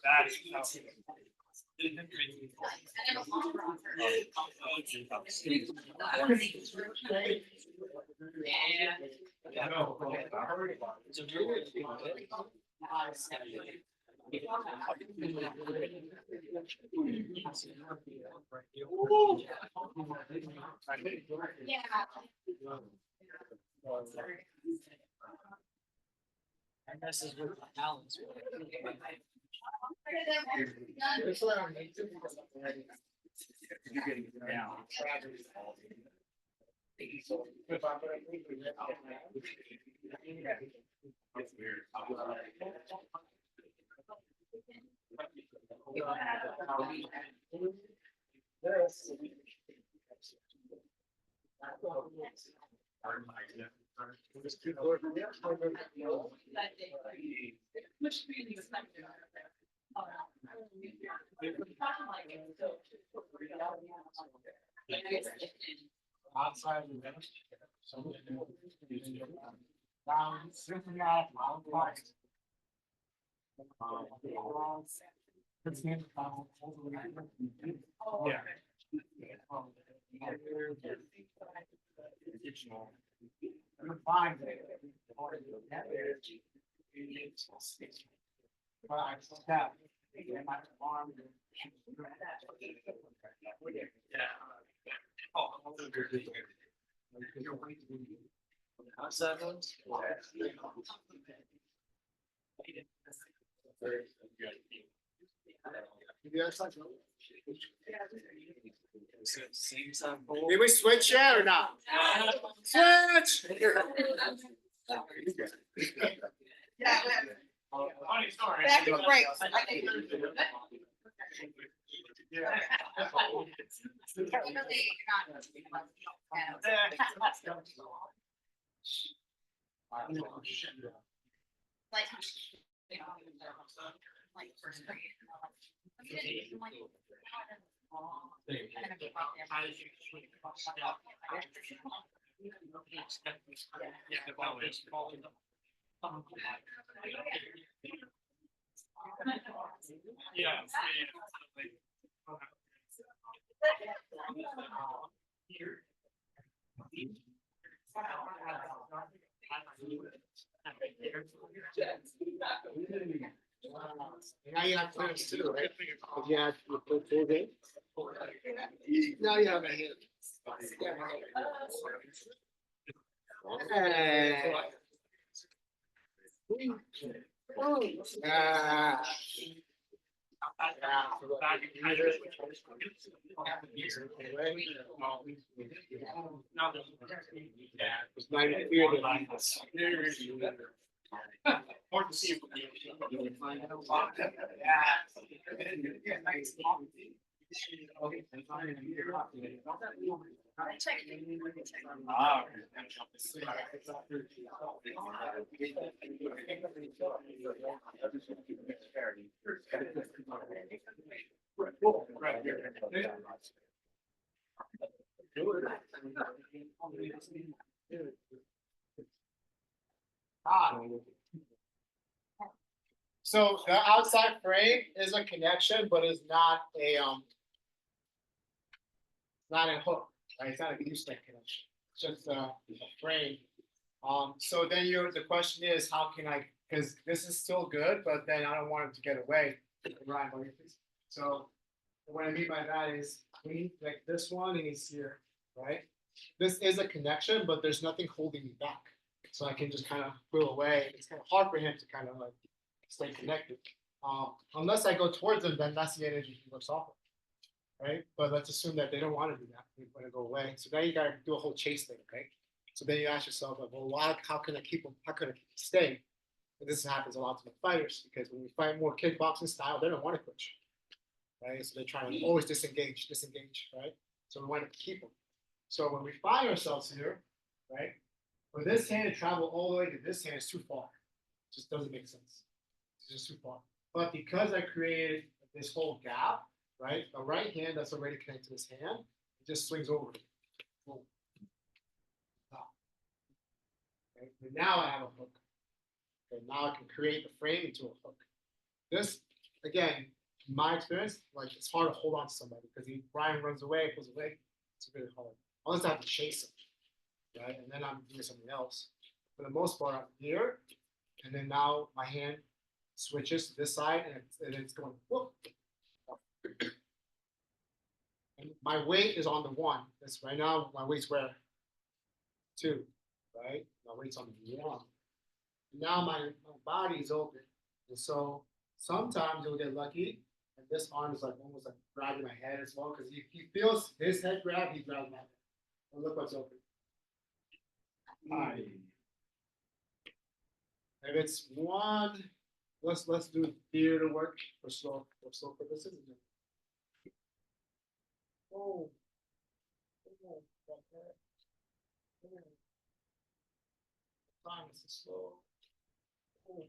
That is how. And this is with balance. Outside of the bench. Down, strengthen that, out, right. Yeah. Fine. Right, step. How's that going? Seems I'm bold. Did we switch yet or not? Switch! Funny story. Back to breaks. Like, like first grade. Yeah. Now you have clearance too, right? Yeah, you put full day. Now you have a hand. Ah. It's not even clear that Hard to see. Right here. So the outside frame is a connection, but it's not a not a hook, right? It's not a gooseneck connection. It's just a frame. So then the question is, how can I, because this is still good, but then I don't want it to get away. Right, so what I mean by that is we need like this one and it's here, right? This is a connection, but there's nothing holding me back. So I can just kind of pull away. It's kind of hard for him to kind of like stay connected. Unless I go towards them, then that's the energy he works off of, right? But let's assume that they don't want to do that. They want to go away. So now you got to do a whole chase thing, right? So then you ask yourself, like, well, how can I keep them? How can I keep them staying? And this happens a lot to the fighters because when we fight more kickboxing style, they don't want to clinch, right? So they're trying to always disengage, right? So we want to keep them. So when we find ourselves here, right? For this hand to travel all the way to this hand is too far. It just doesn't make sense. It's just too far. But because I created this whole gap, right? The right hand that's already connected to this hand, it just swings over. Boom. Okay. And now I have a hook. Okay, now I can create the frame into a hook. This, again, in my experience, like it's hard to hold on to somebody because Brian runs away, pulls away. It's really hard. Unless I have to chase him, right? And then I'm doing something else. For the most part, I'm here, and then now my hand switches to this side, and it's going whoop. And my weight is on the one. That's right now. My weight's where? 2, right? My weight's on the 1. Now my body is open, and so sometimes you'll get lucky, and this arm is like almost like grabbing my head as well because he feels his head grab, he grabs my head. And look what's open. Hi. If it's 1, let's do theater work for slow purposes. Oh. Time is slow. Oh.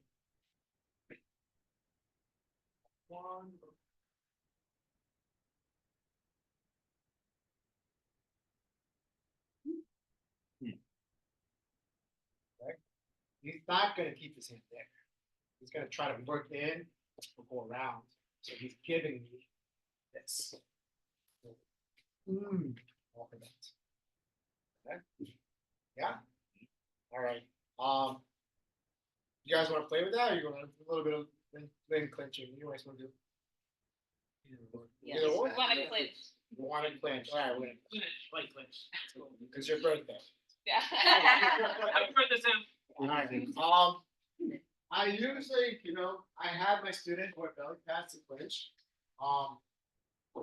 1. Right? He's not going to keep his hand there. He's going to try to work in or go around. So he's giving me this. All for that. Okay. Yeah. All right. You guys want to play with that, or you want a little bit of then clinching? You guys want to do? Yes. Either or? Want to clinch. You want to clinch? All right, we're gonna Like Clinch. It's your birthday. Yeah. I've heard this in. All right. I usually, I have my student who are belly pads to clinch.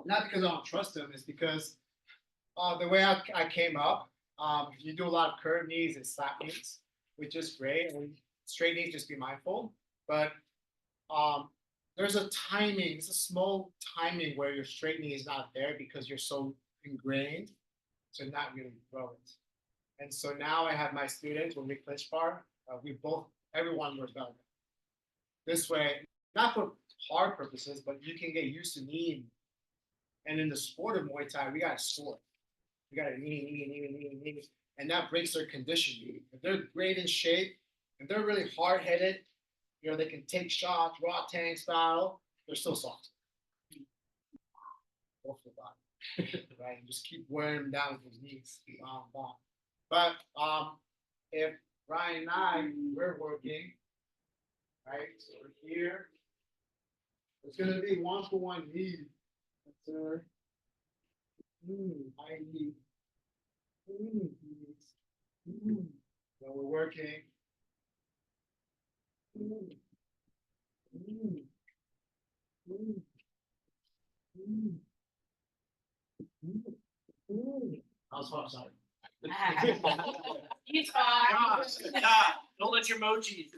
Not because I don't trust them, it's because the way I came up, you do a lot of curved knees and slap knees, which is great. And straight knees, just be mindful. But there's a timing, it's a small timing where your straightening is not there because you're so ingrained to not really grow it. And so now I have my students, when we clinch bar, everyone wears velvet. This way, not for hard purposes, but you can get used to kneeing. And in the sport of Muay Thai, we got to score. We got to knee. And that breaks their conditioning. If they're great in shape, if they're really hard-headed, they can take shots, raw tang style, they're still soft. Off the body. Right? And just keep wearing them down with his knees. But if Ryan and I, we're working, right? So we're here. It's gonna be 1-for-1 knee. That's I need. So we're working. I was sorry. He's fine. Don't let your emojis.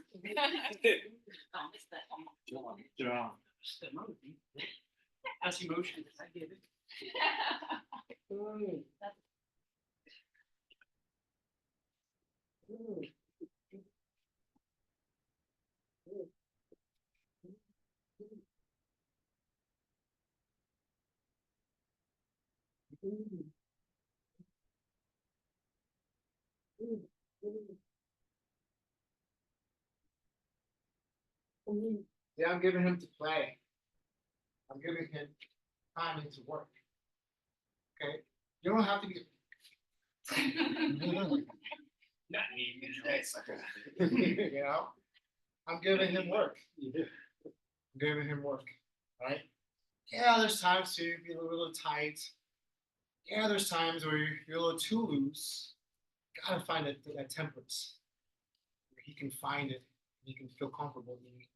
John. How's emotions? I get it. Yeah, I'm giving him to play. I'm giving him time to work. Okay, you don't have to be. Not me, today, sucker. You know, I'm giving him work. I'm giving him work, right? Yeah, there's times to be a little tight. Yeah, there's times where you're a little too loose. Gotta find that temperance where he can find it. He can feel comfortable in it.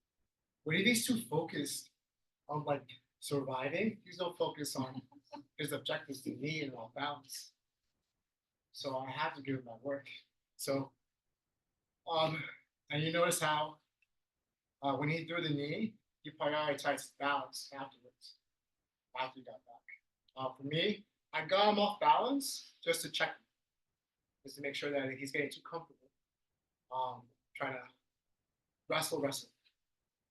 When he's too focused on like surviving, he's not focused on his objectives to me and off balance. So I have to give him my work. So, and you notice how when he threw the knee, he prioritized balance afterwards. After he got back. For me, I got him off balance just to check him, just to make sure that he's getting too comfortable. Trying to wrestle.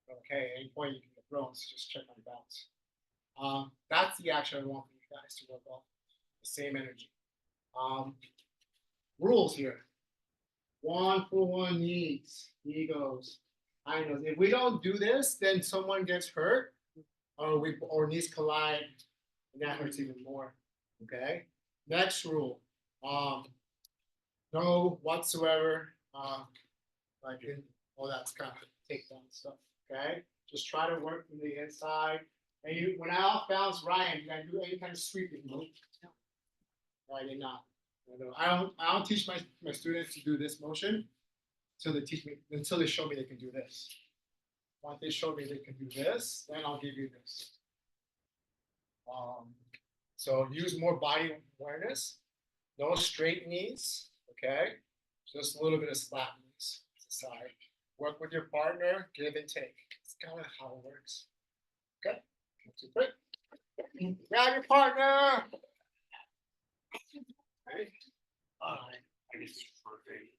Okay, at any point you can get thrown, so just check on your balance. That's the action I want for you guys to work off. The same energy. Rules here. 1-for-1 knees. Knee goes. I know. If we don't do this, then someone gets hurt, or knees collide, and that hurts even more. Okay. Next rule. No whatsoever. All that's kind of takedown stuff. Okay. Just try to work from the inside. And when I off balance Ryan, you gotta do any kind of sweeping. No, I did not. I don't teach my students to do this motion until they show me they can do this. Once they show me they can do this, then I'll give you this. So use more body awareness. No straight knees, okay? Just a little bit of slap knees to the side. Work with your partner, give and take. It's kind of how it works. Okay, 1, 2, 3. Grab your partner. Okay. I guess it's perfect.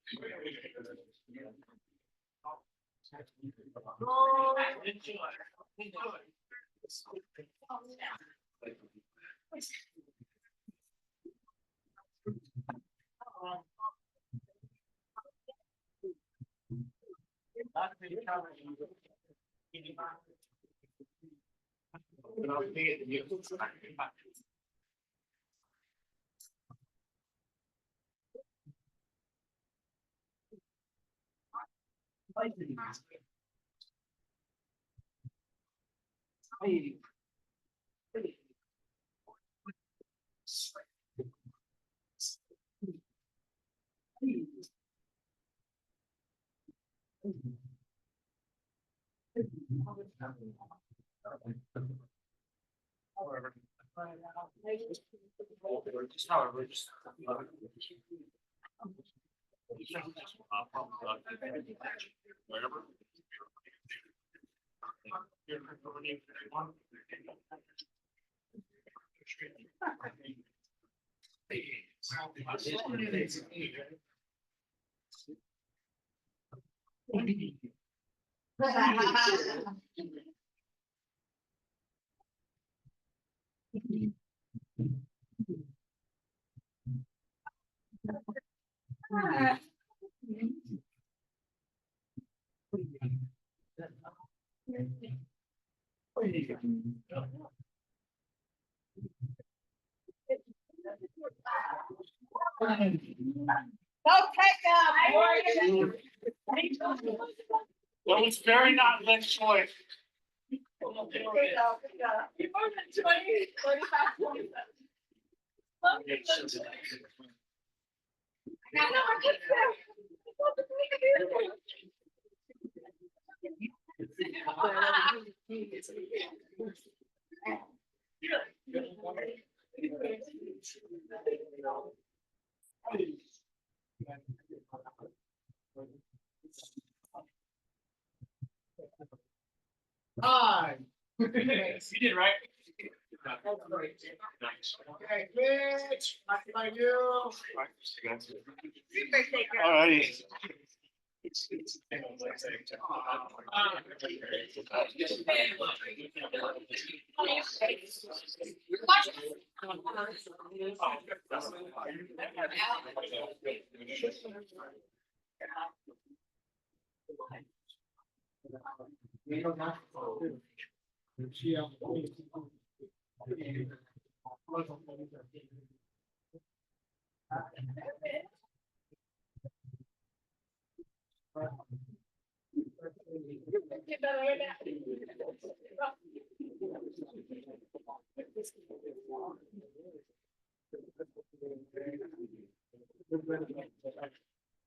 Well, it's very not Lynch choice. Hi. You did right. Okay, Clinch, by you. All right.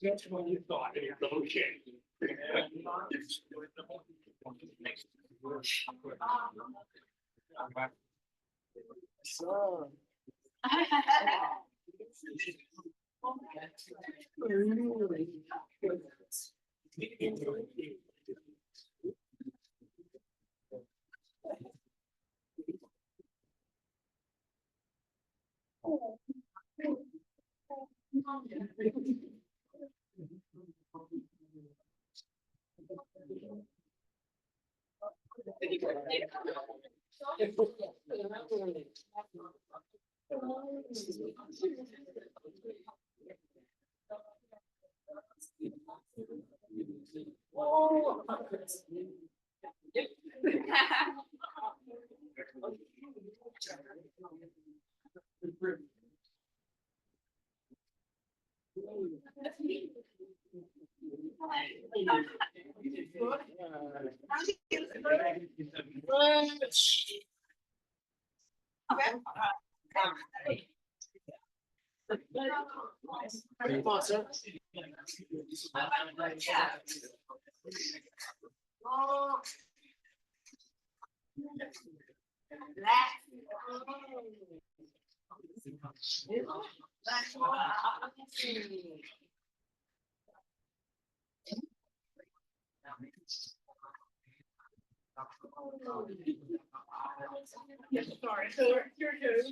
That's when you thought it was okay. Come on, sir. Sorry, so you're good.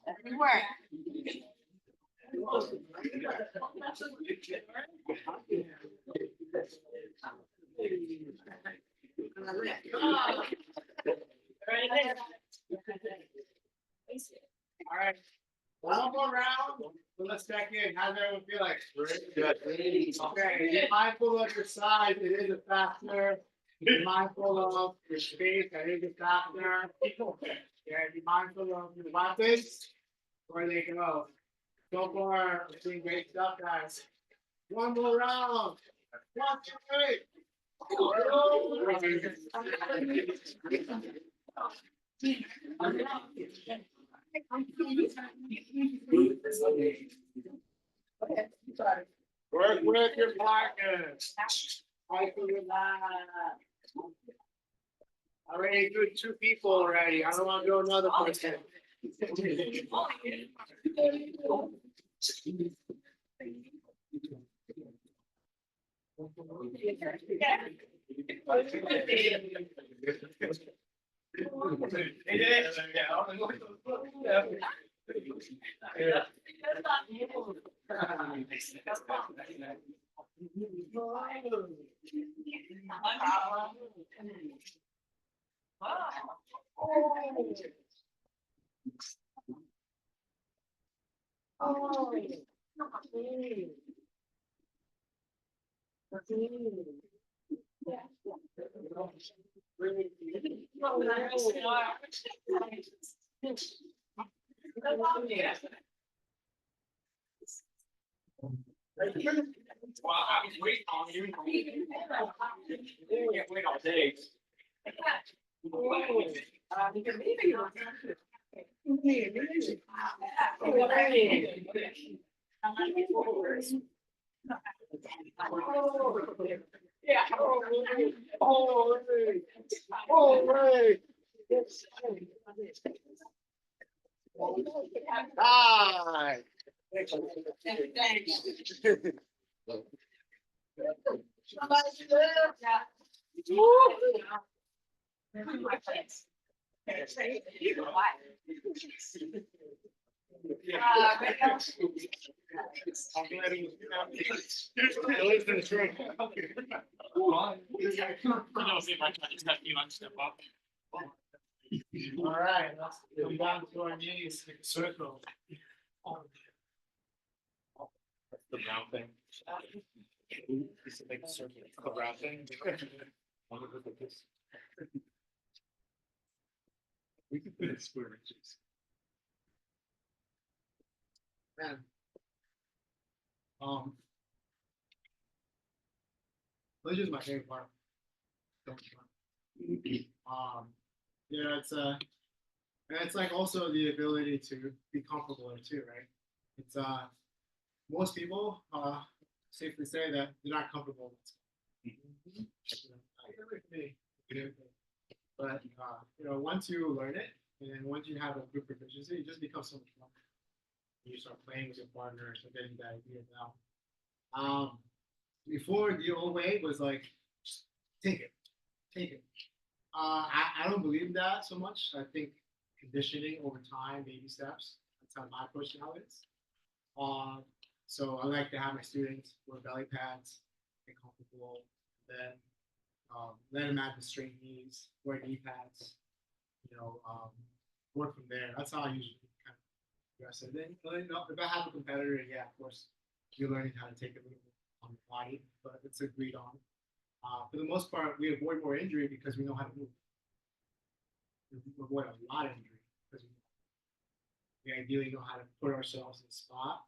Everywhere. All right. One more round. So let's check in. How does everyone feel like? Good. Okay, be mindful of your size. It is a fastener. Be mindful of your space. That is a fastener. Yeah, be mindful of your weapons. Where they go. So far, we're doing great stuff, guys. One more round. 1, 2, 3. Work with your partners. Fight for your life. I already do 2 people already. I don't want to do another person. Wow, I was waiting on you. Can't wait all day. Yeah. Oh, Hi. All right, let's come down to our knees, make a circle. The brown thing. Make a circle. The brown thing. We can put it square inches. Man. Which is my favorite part. Yeah, and it's like also the ability to be comfortable in it too, right? It's most people safely say that they're not comfortable with it. But once you learn it and once you have a good proficiency, it just becomes so much fun. You start playing with your partner, so getting that idea down. Before the old way was like, just take it. I don't believe that so much. I think conditioning over time, baby steps. That's how my approach now is. So I like to have my students wear belly pads, get comfortable, then let them have the straight knees, wear knee pads, work from there. That's how I usually kind of progress it. Then, if I have a competitor, yeah, of course, you're learning how to take it a little bit on the body, but it's agreed on. For the most part, we avoid more injury because we know how to move. We avoid a lot of injury because we ideally know how to put ourselves in a spot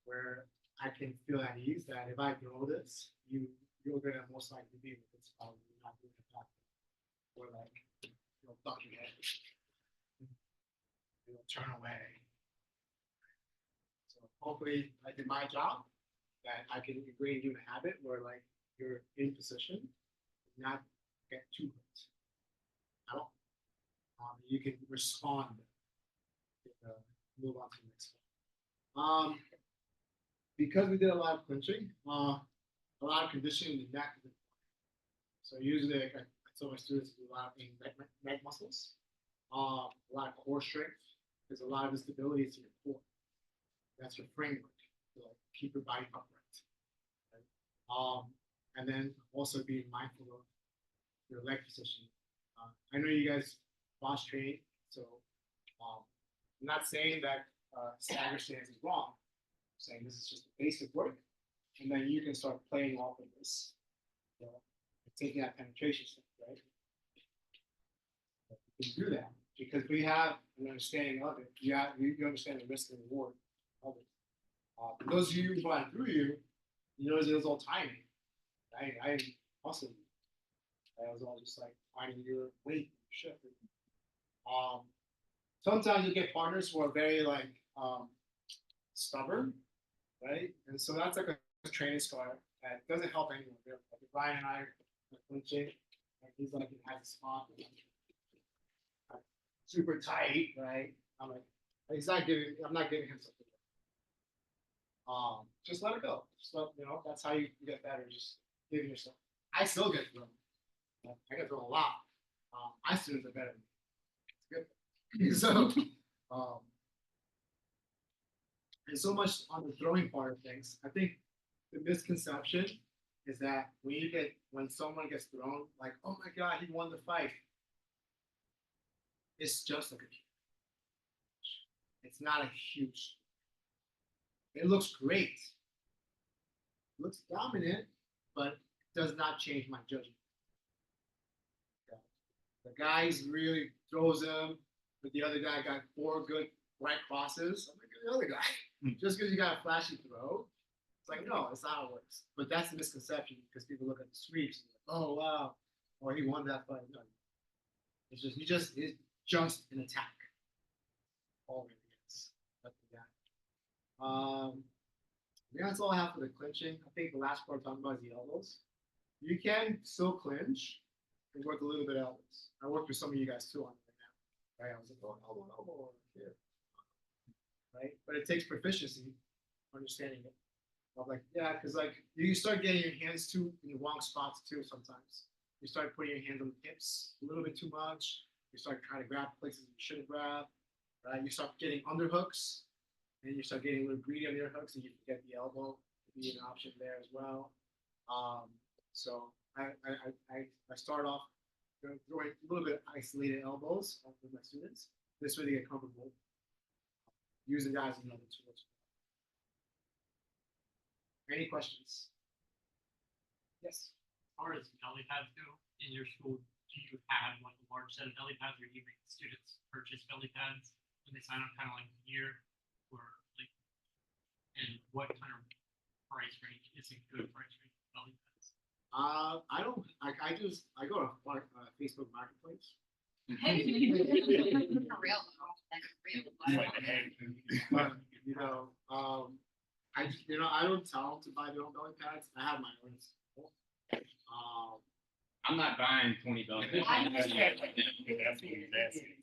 where I can feel at ease that if I grow this, you're gonna most likely be with this spot. You're not doing it back or like duck your head, turn away. So hopefully I did my job that I can ingrain you in a habit where like you're in position, not get too hurt at all. You can respond, move on to the next one. Because we did a lot of clinching, a lot of conditioning in the neck. So usually I tell my students to do a lot of neck muscles, a lot of core strength. There's a lot of stability to your core. That's your framework to keep your body upright. Right? And then also being mindful of your leg position. I know you guys cross train, so I'm not saying that stagger stance is wrong. I'm saying this is just basic work, and then you can start playing off of this, taking that penetration step, right? You can do that because we have an understanding of it. You understand the risk and reward of it. For those of you who went through you, you know, it was all timing. I also, I was all just like finding your weight, shit. Sometimes you get partners who are very like stubborn, right? And so that's like a training scar that doesn't help anyone. Really. Like if Ryan and I are clinching, like he's like he has a spot, super tight, right? I'm like, I'm not giving him something. Just let it go. Just let, you know, that's how you get better. Just giving yourself. I still get thrown. I get thrown a lot. My students are better than me. It's good. So, and so much on the throwing part of things. I think the misconception is that when someone gets thrown, like, oh my God, he won the fight. It's just like a huge. It's not a huge. It looks great. It looks dominant, but it does not change my judgment. The guy really throws him, but the other guy got 4 good right crosses. I'm like the other guy. Just because you got a flashy throw, it's like, no, it's not how it works. But that's the misconception because people look at the sweeps and like, oh wow, or he won that fight. No. It's just an attack. All it is. That's the guy. Yeah, that's all I have for the clinching. I think the last part I'm talking about is the elbows. You can still clinch and work a little bit of elbows. I worked with some of you guys too on it right now. Right? I was like, oh, elbow, here. Right? But it takes proficiency, understanding it. I'm like, yeah, because like you start getting your hands too in the wrong spots too sometimes. You start putting your hands on the hips a little bit too much. You start trying to grab places you shouldn't grab. Right? You start getting underhooks. And you start getting a little greedy on your hooks, and you forget the elbow to be an option there as well. So I start off throwing a little bit of isolated elbows with my students. This way they get comfortable using that as another tool. Any questions? Yes. As far as belly pads go, in your school, do you have like a large set of belly pads, or do you make students purchase belly pads when they sign up, kind of like here? Or like, and what kind of price range is a good price range for belly pads? I don't. I go to Facebook Marketplace. For real though, like real. But, you know, I don't tell them to buy their own belly pads. I have my own. I'm not buying 20 belly pads. I That's what he's asking.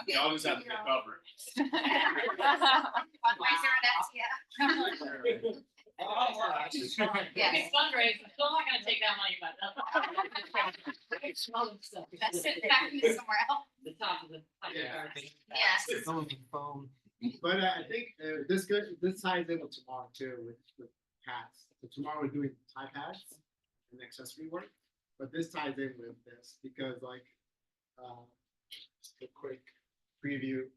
You always have to be covered. Fundraiser, that's, yeah. It's fundraising, still not gonna take that money, but. That's it, back me somewhere else. The top of the. Yeah. Yes. Phone. But I think this ties in with tomorrow too, with pads. So tomorrow we're doing tie pads and accessory work, but this ties in with this because like just a quick preview.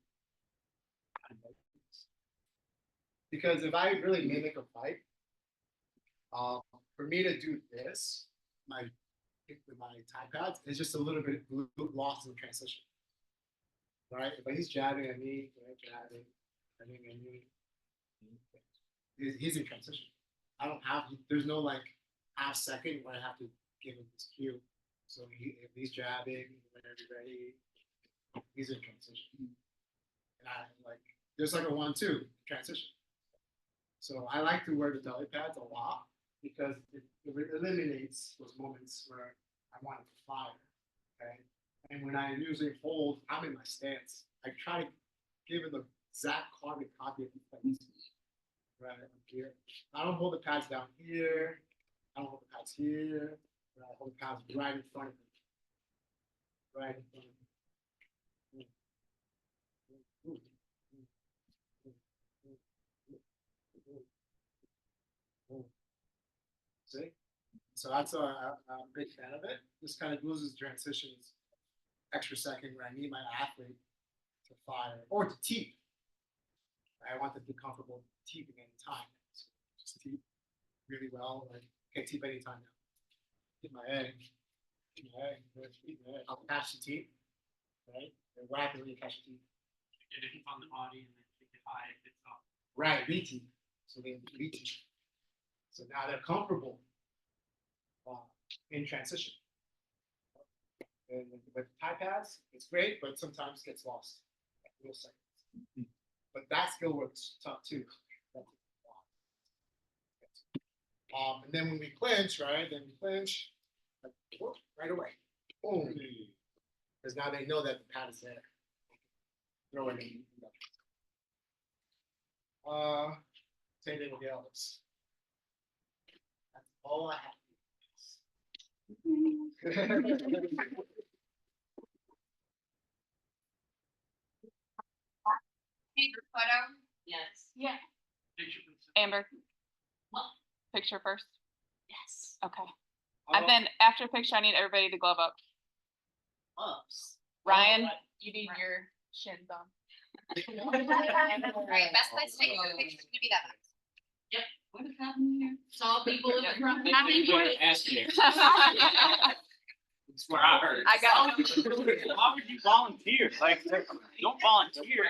Because if I really mimic a fight, for me to do this, with my tie pads, it's just a little bit lost in transition. Right? But he's jabbing at me, jabbing at me. He's in transition. I don't have, there's no like half second where I have to give him this cue. So if he's jabbing, whenever he's ready, he's in transition. And I like, there's like a 1-2 transition. So I like to wear the belly pads a lot because it eliminates those moments where I want it to fire. Okay. And when I usually hold, I'm in my stance. I try to give it the exact carbon copy of the fight. Right up here. I don't hold the pads down here. I don't hold the pads here. I hold the pads right in front of me. Right in front of me. See? So that's I'm a big fan of it. This kind of loses transitions extra second when I need my athlete to fire or to teep. I want them to be comfortable teeping anytime. So just teep really well. Like, okay, teep anytime now. Hit my egg. Hit my egg. Hit my egg. I'll catch the teep. Right? And what happens when you catch the teep? If it's on the body and then take it high, if it's up. Right, reteam. So they reteam. So now they're comfortable in transition. And with tie pads, it's great, but sometimes gets lost. Real seconds. But that skill works tough too. And then when we clinch, right? Then we clinch like, whoop, right away. Boom. Because now they know that the pad is there. Throw it in. Same thing with the elbows. That's all I have. Paper photo. Yes. Yeah. Picture from- Amber, What? picture first. Yes. Okay. And then after picture, I need everybody to glove up. Gloves. Ryan, you need your shins on. Right, best place to take a picture is gonna be that box. What is happening here? Saw people in the front. How many ask you? That's what I heard. I got Why would you volunteer? Like, don't volunteer.